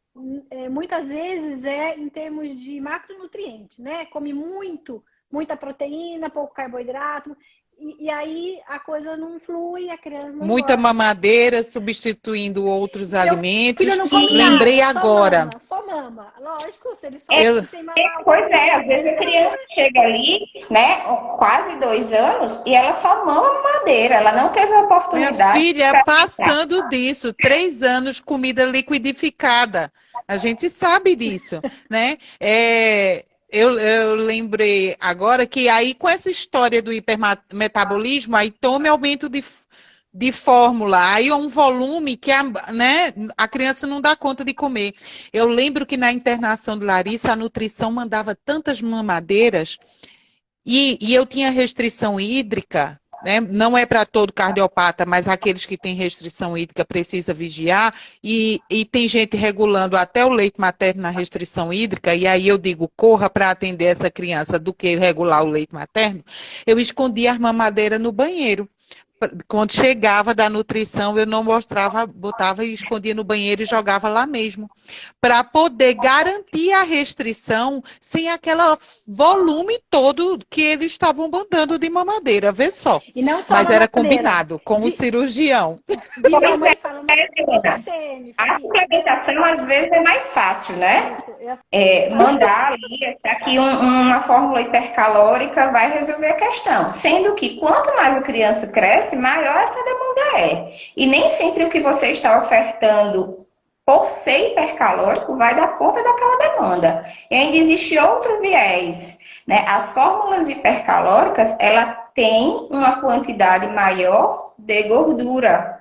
muitas vezes é em termos de macronutrientes, né? Come muita proteína, pouco carboidrato. E aí a coisa não flui, a criança não muita gosta. mamadeira substituindo outros alimentos. Filho não come Lembrei nada, agora. Só mama. Lógico, se ele só tem mama. Pois é, às vezes a criança chega ali, né, quase 2 anos, e ela só mama mamadeira, ela não teve a oportunidade. Minha filha passando disso, 3 anos, comida liquidificada. A gente sabe disso, né? Eu lembrei agora que aí com essa história do hipermetabolismo, aí tome aumento de fórmula, aí é um volume que a criança não dá conta de comer. Eu lembro que na internação de Larissa, a nutrição mandava tantas mamadeiras e eu tinha restrição hídrica, né? Não é para todo cardiopata, mas aqueles que têm restrição hídrica precisa vigiar, e tem gente regulando até o leite materno na restrição hídrica, e aí eu digo, corra para atender essa criança do que regular o leite materno. Eu escondia a mamadeira no banheiro. Quando chegava da nutrição, eu não mostrava, botava e escondia no banheiro e jogava lá mesmo. Para poder garantir a restrição sem aquele volume todo que eles estavam mandando de mamadeira, vê só. E não só mas mamadeira. Era combinado com o cirurgião. A suplementação, às vezes, é mais fácil, né? Mandar ali, aqui uma fórmula hipercalórica vai resolver a questão. Sendo que quanto mais a criança cresce, maior essa demanda é. E nem sempre o que você está ofertando por ser hipercalórico vai dar conta daquela demanda. E ainda existe outro viés, né? As fórmulas hipercalóricas, ela tem uma quantidade maior de gordura.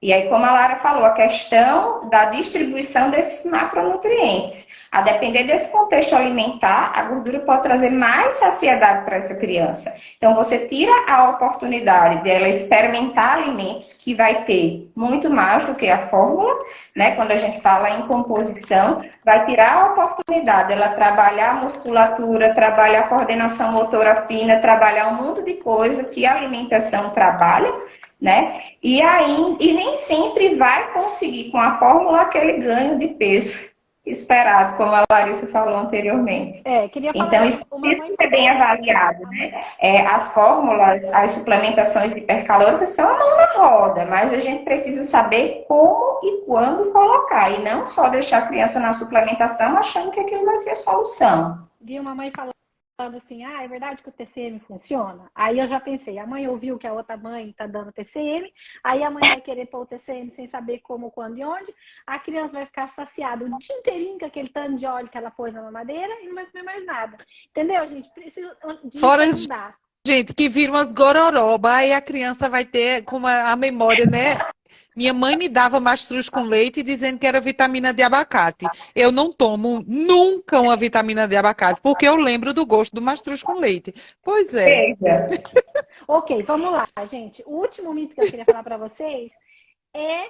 E aí, como a Lara falou, a questão da distribuição desses macronutrientes. A depender desse contexto alimentar, a gordura pode trazer mais saciedade para essa criança. Então, você tira a oportunidade dela experimentar alimentos que vai ter muito mais do que a fórmula, né? Quando a gente fala em composição, vai tirar a oportunidade dela trabalhar a musculatura, trabalhar a coordenação motora fina, trabalhar um mundo de coisa que a alimentação trabalha, né? E nem sempre vai conseguir com a fórmula aquele ganho de peso esperado, como a Larissa falou anteriormente. Então, isso é bem avaliado, né? As fórmulas, as suplementações hipercalóricas são a mão na roda, mas a gente precisa saber como e quando colocar, e não só deixar a criança na suplementação achando que aquilo vai ser a solução. Vi uma mãe falando assim, é verdade que o TCM funciona? Aí eu já pensei, a mãe ouviu que a outra mãe tá dando TCM, aí a mãe vai querer pôr o TCM sem saber como, quando e onde, a criança vai ficar saciada o dia inteirinho com aquele tanto de óleo que ela pôs na mamadeira e não vai comer mais nada. Entendeu, gente? Precisa de gente, que vira umas gororoba, aí a criança vai ter com a memória, né? Minha mãe me dava mastruz com leite dizendo que era vitamina de abacate. Eu não tomo nunca uma vitamina de abacate, porque eu lembro do gosto do mastruz com leite. Pois é. Eita. Ok, vamos lá, gente. O último mito que eu queria falar para vocês é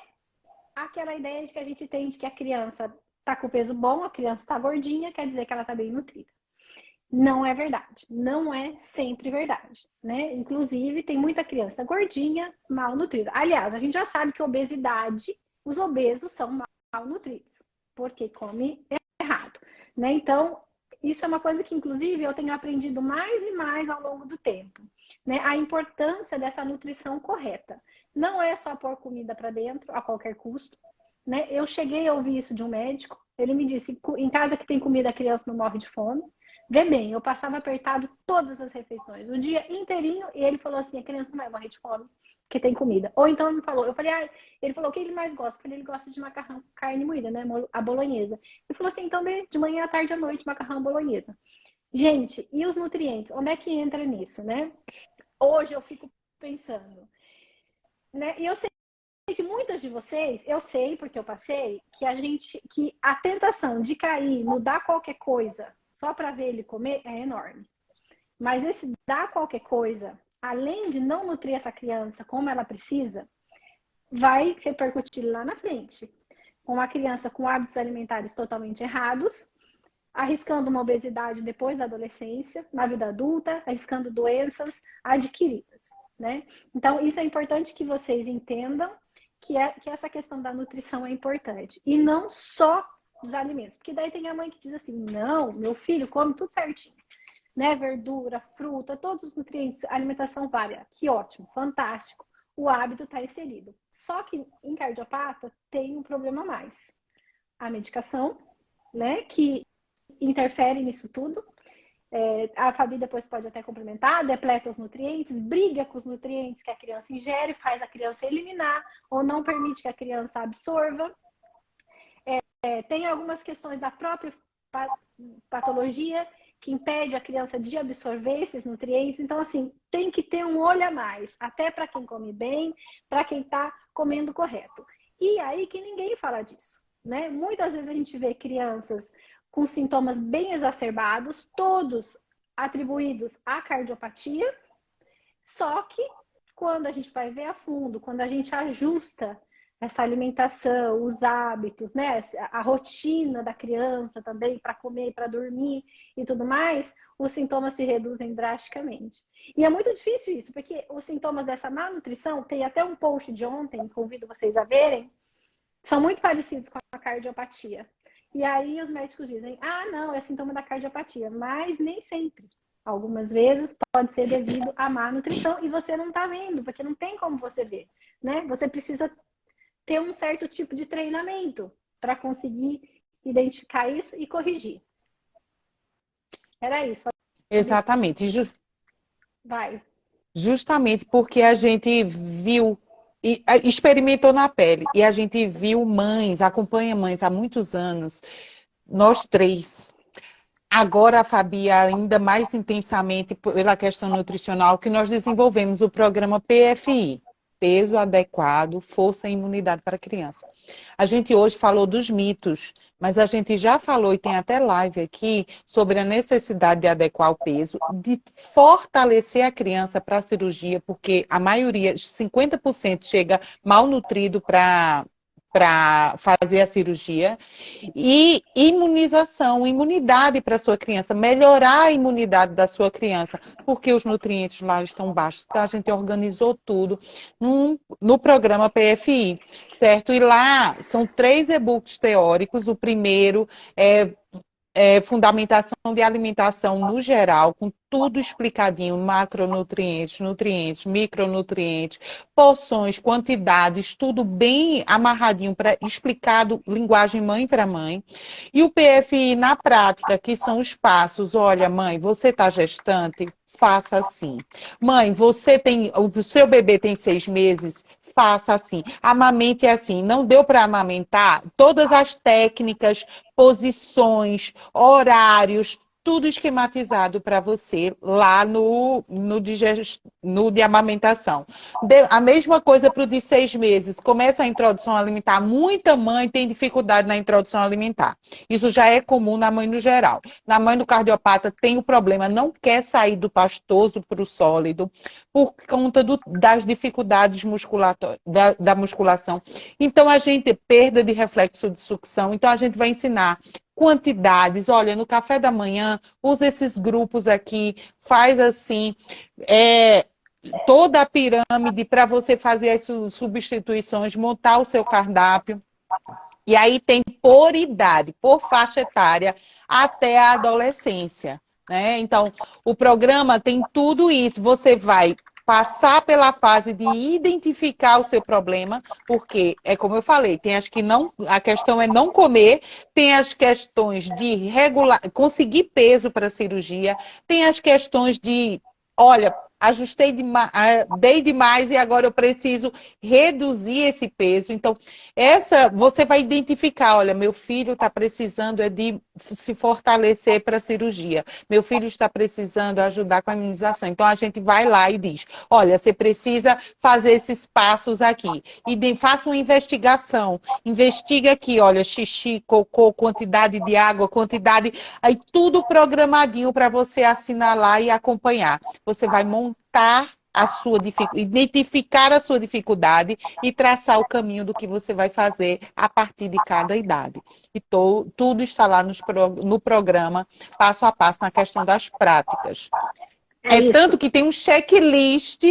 aquela ideia de que a gente tem de que a criança tá com peso bom, a criança tá gordinha, quer dizer que ela tá bem nutrida. Não é verdade. Não é sempre verdade, né? Inclusive, tem muita criança gordinha, mal nutrida. Aliás, a gente já sabe que obesidade, os obesos são mal nutridos, porque come errado, né? Então, isso é uma coisa que, inclusive, eu tenho aprendido mais e mais ao longo do tempo, né? A importância dessa nutrição correta. Não é só pôr comida para dentro a qualquer custo, né? Eu cheguei a ouvir isso de um médico. Ele me disse: em casa que tem comida, a criança não morre de fome. Vê bem, eu passava apertado todas as refeições, o dia inteirinho, e ele falou assim: a criança não vai morrer de fome, porque tem comida. Ou então ele me falou, eu falei, ele falou, o que ele mais gosta? Eu falei, ele gosta de macarrão, carne moída, né, a bolonhesa. Ele falou assim, então de manhã, à tarde, à noite, macarrão bolonhesa. Gente, e os nutrientes? Onde é que entra nisso, né? Hoje eu fico pensando, né, e eu sei que muitas de vocês, eu sei, porque eu passei, que a tentação de cair no dar qualquer coisa só para ver ele comer é enorme. Mas esse dar qualquer coisa, além de não nutrir essa criança como ela precisa, vai repercutir lá na frente. Com uma criança com hábitos alimentares totalmente errados, arriscando uma obesidade depois da adolescência, na vida adulta, arriscando doenças adquiridas, né? Então, isso é importante que vocês entendam que essa questão da nutrição é importante. E não só dos alimentos. Porque daí tem a mãe que diz assim, não, meu filho come tudo certinho. Né? Verdura, fruta, todos os nutrientes, alimentação vária. Que ótimo, fantástico. O hábito está inserido. Só que em cardiopata tem um problema a mais. A medicação, né, que interfere nisso tudo. A Fabi depois pode até complementar, depleta os nutrientes, briga com os nutrientes que a criança ingere, faz a criança eliminar ou não permite que a criança absorva. Tem algumas questões da própria patologia que impede a criança de absorver esses nutrientes. Então, assim, tem que ter um olho a mais, até para quem come bem, para quem está comendo correto. E aí que ninguém fala disso, né? Muitas vezes a gente vê crianças com sintomas bem exacerbados, todos atribuídos à cardiopatia, só que quando a gente vai ver a fundo, quando a gente ajusta essa alimentação, os hábitos, né, a rotina da criança também para comer, para dormir e tudo mais, os sintomas se reduzem drasticamente. E é muito difícil isso, porque os sintomas dessa malnutrição, tem até um post de ontem, convido vocês a verem, são muito parecidos com a cardiopatia. E aí os médicos dizem, não, é sintoma da cardiopatia, mas nem sempre. Algumas vezes pode ser devido à má nutrição e você não está vendo, porque não tem como você ver, né? Você precisa ter um certo tipo de treinamento para conseguir identificar isso e corrigir. Era isso. Exatamente. Vai. Justamente porque a gente viu, experimentou na pele, e a gente viu mães, acompanha mães há muitos anos, nós três. Agora, a Fabi, ainda mais intensamente pela questão nutricional, que nós desenvolvemos o programa PFI. Peso adequado, força e imunidade para a criança. A gente hoje falou dos mitos, mas a gente já falou, e tem até live aqui, sobre a necessidade de adequar o peso, de fortalecer a criança para a cirurgia, porque a maioria, 50% chega malnutrido para fazer a cirurgia, e imunização, imunidade para a sua criança, melhorar a imunidade da sua criança, porque os nutrientes lá estão baixos. Então, a gente organizou tudo no programa PFI, certo? E lá são 3 e-books teóricos. O primeiro é fundamentação de alimentação no geral, com tudo explicadinho, macronutrientes, nutrientes, micronutrientes, porções, quantidades, tudo bem amarradinho, explicado, linguagem mãe para mãe. E o PFI na prática, que são os passos. Olha, mãe, você está gestante? Faça assim. Mãe, o seu bebê tem 6 meses? Faça assim. Amamente é assim. Não deu para amamentar? Todas as técnicas, posições, horários, tudo esquematizado para você lá no de amamentação. A mesma coisa para o de 6 meses. Começa a introdução alimentar. Muita mãe tem dificuldade na introdução alimentar. Isso já é comum na mãe no geral. Na mãe do cardiopata tem o problema, não quer sair do pastoso para o sólido por conta das dificuldades da musculação. Então, a gente perda de reflexo de sucção. Então, a gente vai ensinar quantidades. Olha, no café da manhã, usa esses grupos aqui, faz assim, toda a pirâmide para você fazer as substituições, montar o seu cardápio. E aí tem por idade, por faixa etária, até a adolescência, né? Então, o programa tem tudo isso. Você vai passar pela fase de identificar o seu problema, porque, é como eu falei, tem as que não, a questão é não comer, tem as questões de conseguir peso para a cirurgia, tem as questões de, olha, ajustei demais, dei demais e agora eu preciso reduzir esse peso. Então, você vai identificar, olha, meu filho está precisando de se fortalecer para a cirurgia. Meu filho está precisando ajudar com a imunização. Então, a gente vai lá e diz, olha, você precisa fazer esses passos aqui. E faça uma investigação. Investiga aqui, olha, xixi, cocô, quantidade de água, quantidade... Aí tudo programadinho para você assinalar e acompanhar. Você vai montar a sua identificar a sua dificuldade e traçar o caminho do que você vai fazer a partir de cada idade. E tudo está lá no programa, passo a passo, na questão das práticas. Tanto que tem um checklist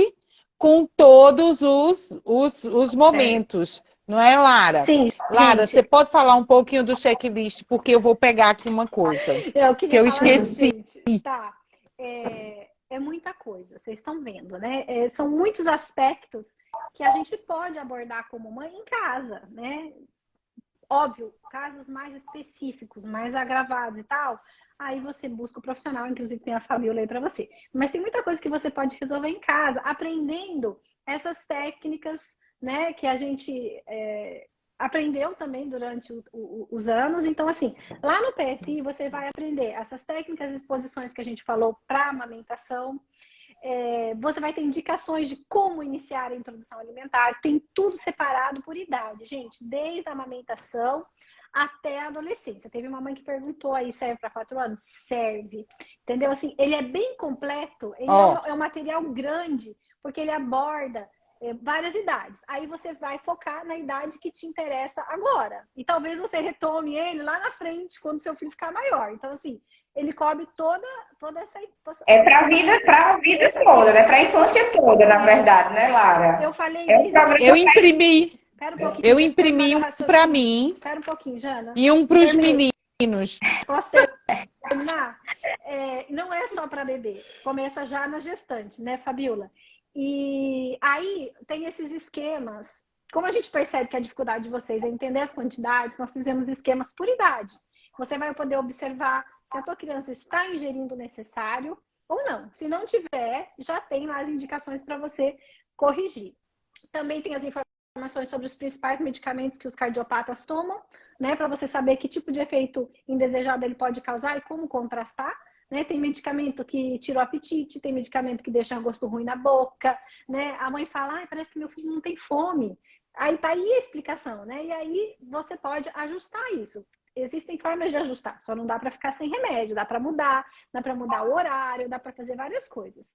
com todos os momentos. Não é, Lara? Sim, Lara, gente, você pode falar um pouquinho do checklist, porque eu vou pegar aqui uma coisa que eu esqueci. Tá. É muita coisa, vocês estão vendo, né? São muitos aspectos que a gente pode abordar como mãe em casa, né? Óbvio, casos mais específicos, mais agravados e tal, aí você busca o profissional, inclusive tem a Fabiola aí para você. Mas tem muita coisa que você pode resolver em casa, aprendendo essas técnicas, né, que a gente aprendeu também durante os anos. Então, assim, lá no PFI você vai aprender essas técnicas e posições que a gente falou para amamentação. Você vai ter indicações de como iniciar a introdução alimentar. Tem tudo separado por idade, gente, desde a amamentação até a adolescência. Teve uma mãe que perguntou aí, serve para 4 anos? Serve. Entendeu? Assim, ele é bem completo, ele é um material grande, porque ele aborda várias idades. Aí você vai focar na idade que te interessa agora. E talvez você retome ele lá na frente, quando seu filho ficar maior. Então, assim, ele cobre toda essa... para a vida toda, né? Para a infância toda, na verdade, né, Lara? Eu falei Eu imprimi. Espera um pouquinho. Eu imprimi um para mim. Espera um pouquinho, Jana. E um para os meninos. Posso terminar? Não é só para bebê. Começa já na gestante, né, Fabiola? E aí tem esses esquemas. Como a gente percebe que a dificuldade de vocês é entender as quantidades, nós fizemos esquemas por idade. Você vai poder observar se a tua criança está ingerindo o necessário ou não. Se não tiver, já tem lá as indicações para você corrigir. Também tem as informações sobre os principais medicamentos que os cardiopatas tomam, né, para você saber que tipo de efeito indesejado ele pode causar e como contrastar. Né? Tem medicamento que tira o apetite, tem medicamento que deixa um gosto ruim na boca, né? A mãe fala, parece que meu filho não tem fome. Aí tá aí a explicação, né? E aí você pode ajustar isso. Existem formas de ajustar, só não dá para ficar sem remédio, dá para mudar o horário, dá para fazer várias coisas.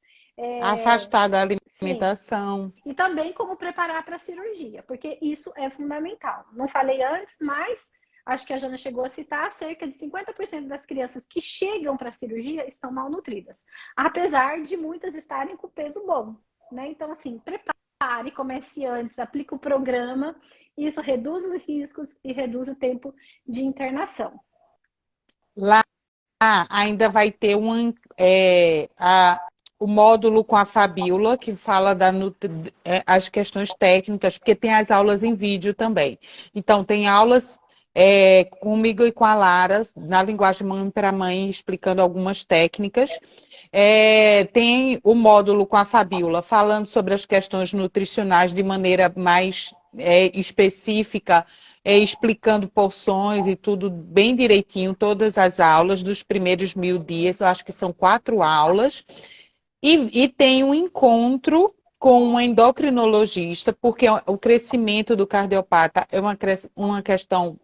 Afastar da alimentação. Sim. E também como preparar para a cirurgia, porque isso é fundamental. Não falei antes, mas acho que a Jana chegou a citar, cerca de 50% das crianças que chegam para a cirurgia estão malnutridas, apesar de muitas estarem com peso bom, né? Então, assim, prepare, comece antes, aplique o programa, isso reduz os riscos e reduz o tempo de internação. Lá ainda vai ter o módulo com a Fabiola, que fala as questões técnicas, porque tem as aulas em vídeo também. Então, tem aulas comigo e com a Lara, na linguagem mãe para mãe, explicando algumas técnicas. Tem o módulo com a Fabiola, falando sobre as questões nutricionais de maneira mais específica, explicando porções e tudo bem direitinho, todas as aulas dos primeiros 1000 dias, eu acho que são 4 aulas, e tem um encontro com um endocrinologista, porque o crescimento do cardiopata é uma questão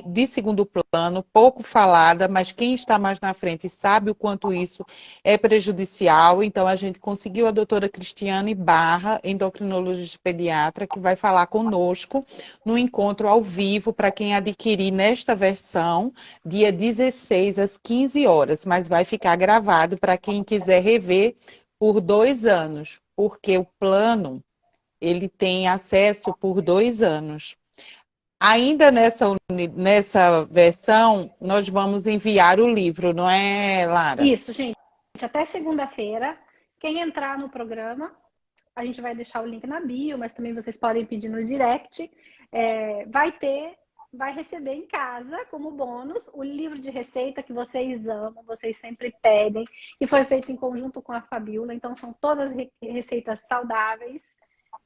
de segundo plano, pouco falada, mas quem está mais na frente sabe o quanto isso é prejudicial. Então, a gente conseguiu a doutora Cristiane Barra, endocrinologista pediatra, que vai falar conosco no encontro ao vivo, para quem adquirir nesta versão, dia 16 às 15 horas, mas vai ficar gravado para quem quiser rever por 2 anos, porque o plano, ele tem acesso por 2 anos. Ainda nessa versão, nós vamos enviar o livro, não é, Lara? Isso, gente. Até segunda-feira, quem entrar no programa, a gente vai deixar o link na bio, mas também vocês podem pedir no direct, vai receber em casa, como bônus, o livro de receita que vocês amam, vocês sempre pedem, e foi feito em conjunto com a Fabiola. Então, são todas receitas saudáveis,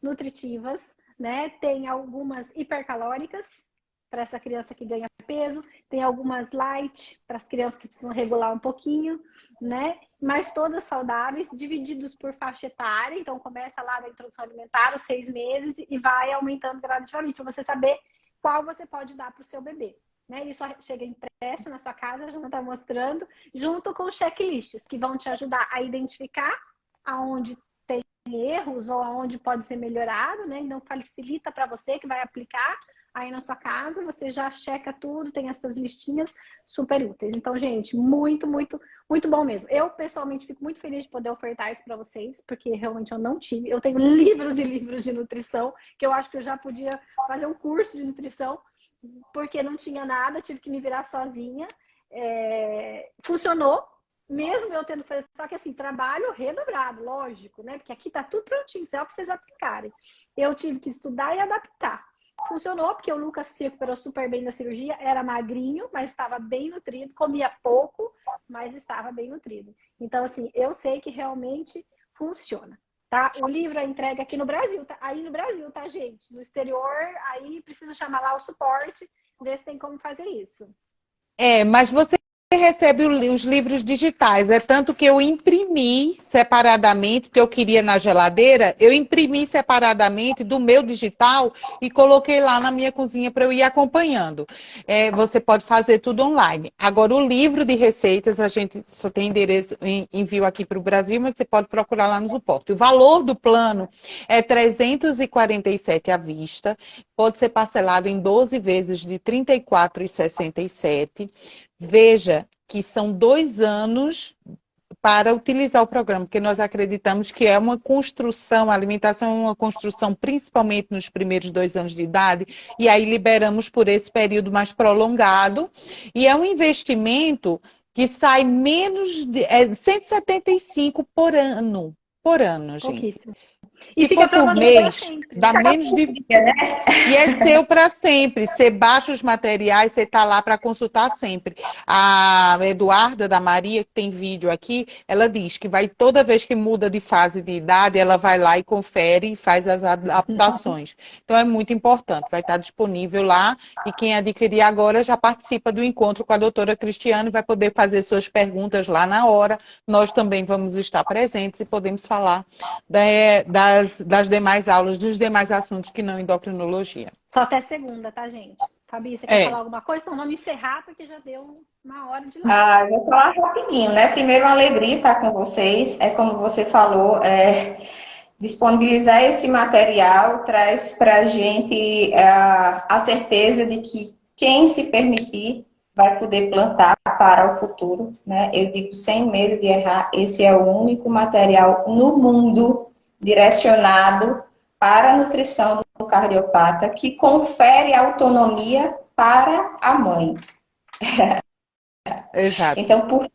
nutritivas, né? Tem algumas hipercalóricas para essa criança que ganha peso, tem algumas light para as crianças que precisam regular um pouquinho, né? Mas todas saudáveis, divididos por faixa etária. Então começa lá da introdução alimentar, os 6 meses, e vai aumentando gradativamente para você saber qual você pode dar para o seu bebê, né? Isso chega impresso na sua casa, já está mostrando, junto com checklists que vão te ajudar a identificar aonde erros ou aonde pode ser melhorado, né? Então facilita para você que vai aplicar aí na sua casa, você já checa tudo, tem essas listinhas super úteis. Então, gente, muito, muito, muito bom mesmo. Eu, pessoalmente, fico muito feliz de poder ofertar isso para vocês, porque realmente eu não tive. Eu tenho livros e livros de nutrição, que eu acho que eu já podia fazer um curso de nutrição, porque não tinha nada, tive que me virar sozinha. Funcionou. Mesmo eu tendo feito, só que assim, trabalho redobrado, lógico, né? Porque aqui tá tudo prontinho, só para vocês aplicarem. Eu tive que estudar e adaptar. Funcionou, porque o Lucas se recuperou super bem da cirurgia, era magrinho, mas estava bem nutrido, comia pouco, mas estava bem nutrido. Então, assim, eu sei que realmente funciona, tá? O livro é entregue aqui no Brasil, tá? Aí no Brasil, tá, gente? No exterior, aí precisa chamar lá o suporte, ver se tem como fazer isso. Mas você recebe os livros digitais, é tanto que eu imprimi separadamente, porque eu queria na geladeira, eu imprimi separadamente do meu digital e coloquei lá na minha cozinha para eu ir acompanhando. Você pode fazer tudo online. Agora, o livro de receitas, a gente só tem endereço, envio aqui para o Brasil, mas você pode procurar lá no suporte. O valor do plano é 347 à vista, pode ser parcelado em 12 vezes de R$ 34,67. Veja que são 2 anos para utilizar o programa, porque nós acreditamos que é uma construção, a alimentação é uma construção principalmente nos primeiros 2 anos de idade, e aí liberamos por esse período mais prolongado, e é um investimento que sai menos de 175 por ano, gente. Pouquíssimo. Se for por mês, dá menos de... E é seu para sempre. Você baixa os materiais, você está lá para consultar sempre. A Eduarda da Maria, que tem vídeo aqui, ela diz que vai toda vez que muda de fase de idade, ela vai lá e confere e faz as adaptações. Então é muito importante. Vai estar disponível lá e quem adquirir agora já participa do encontro com a doutora Cristiane e vai poder fazer suas perguntas lá na hora. Nós também vamos estar presentes e podemos falar das demais aulas, dos demais assuntos que não endocrinologia. Só até segunda, tá, gente? Fabi, você quer falar alguma coisa? Então vamos encerrar, porque já deu uma hora de live. Eu vou falar rapidinho, né? Primeiro, uma alegria estar com vocês. Como você falou, disponibilizar esse material traz para a gente a certeza de que quem se permitir vai poder plantar para o futuro, né? Eu digo sem medo de errar, esse é o único material no mundo direcionado para a nutrição do cardiopata que confere autonomia para a mãe. Exato. Então, por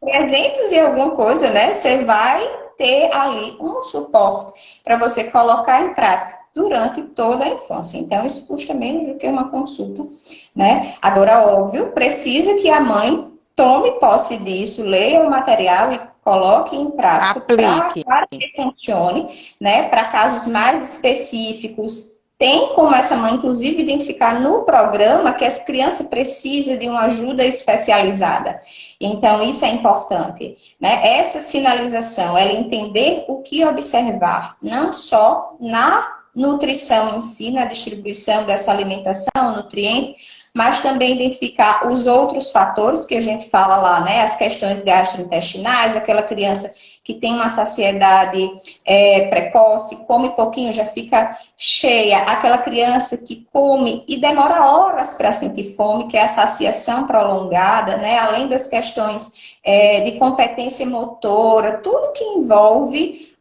300 e alguma coisa, né? Você vai ter ali um suporte para você colocar em prática durante toda a infância. Então, isso custa menos do que uma consulta, né? Agora, óbvio, precisa que a mãe tome posse disso, leia o material e coloque em prática para que funcione, né? Para casos mais específicos, tem como essa mãe, inclusive, identificar no programa que essa criança precisa de uma ajuda especializada. Então, isso é importante, né? Essa sinalização, ela entender o que observar, não só na nutrição em si, na distribuição dessa alimentação, nutriente, mas também identificar os outros fatores que a gente fala lá, né? As questões gastrointestinais, aquela criança que tem uma saciedade precoce, come pouquinho, já fica cheia. Aquela criança que come e demora horas para sentir fome, que é a saciação prolongada, né? Além das questões de competência motora, tudo que envolve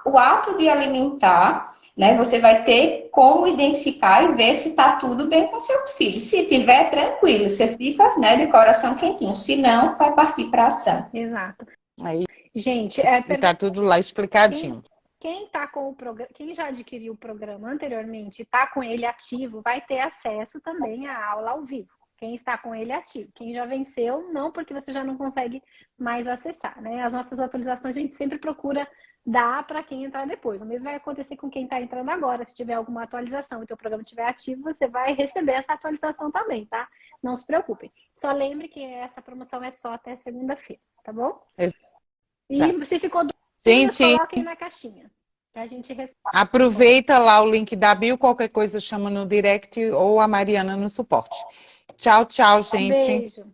o ato de alimentar, né? Você vai ter como identificar e ver se está tudo bem com seu filho. Se tiver, tranquilo, você fica, né, de coração quentinho. Se não, vai partir para ação. Exato. Aí Gente, tá tudo lá explicadinho. Quem tá com o programa, quem já adquiriu o programa anteriormente e está com ele ativo, vai ter acesso também à aula ao vivo. Quem está com ele ativo. Quem já venceu, não, porque você já não consegue mais acessar, né? As nossas atualizações a gente sempre procura dar para quem entrar depois. O mesmo vai acontecer com quem está entrando agora. Se tiver alguma atualização e o teu programa estiver ativo, você vai receber essa atualização também, tá? Não se preocupem. Só lembre que essa promoção é só até segunda-feira, tá bom? E se ficou dúvidas, coloquem na caixinha. Que a gente responde. Aproveita lá o link da bio, qualquer coisa chama no direct ou a Mariana no suporte. Tchau, tchau, gente. Um beijo.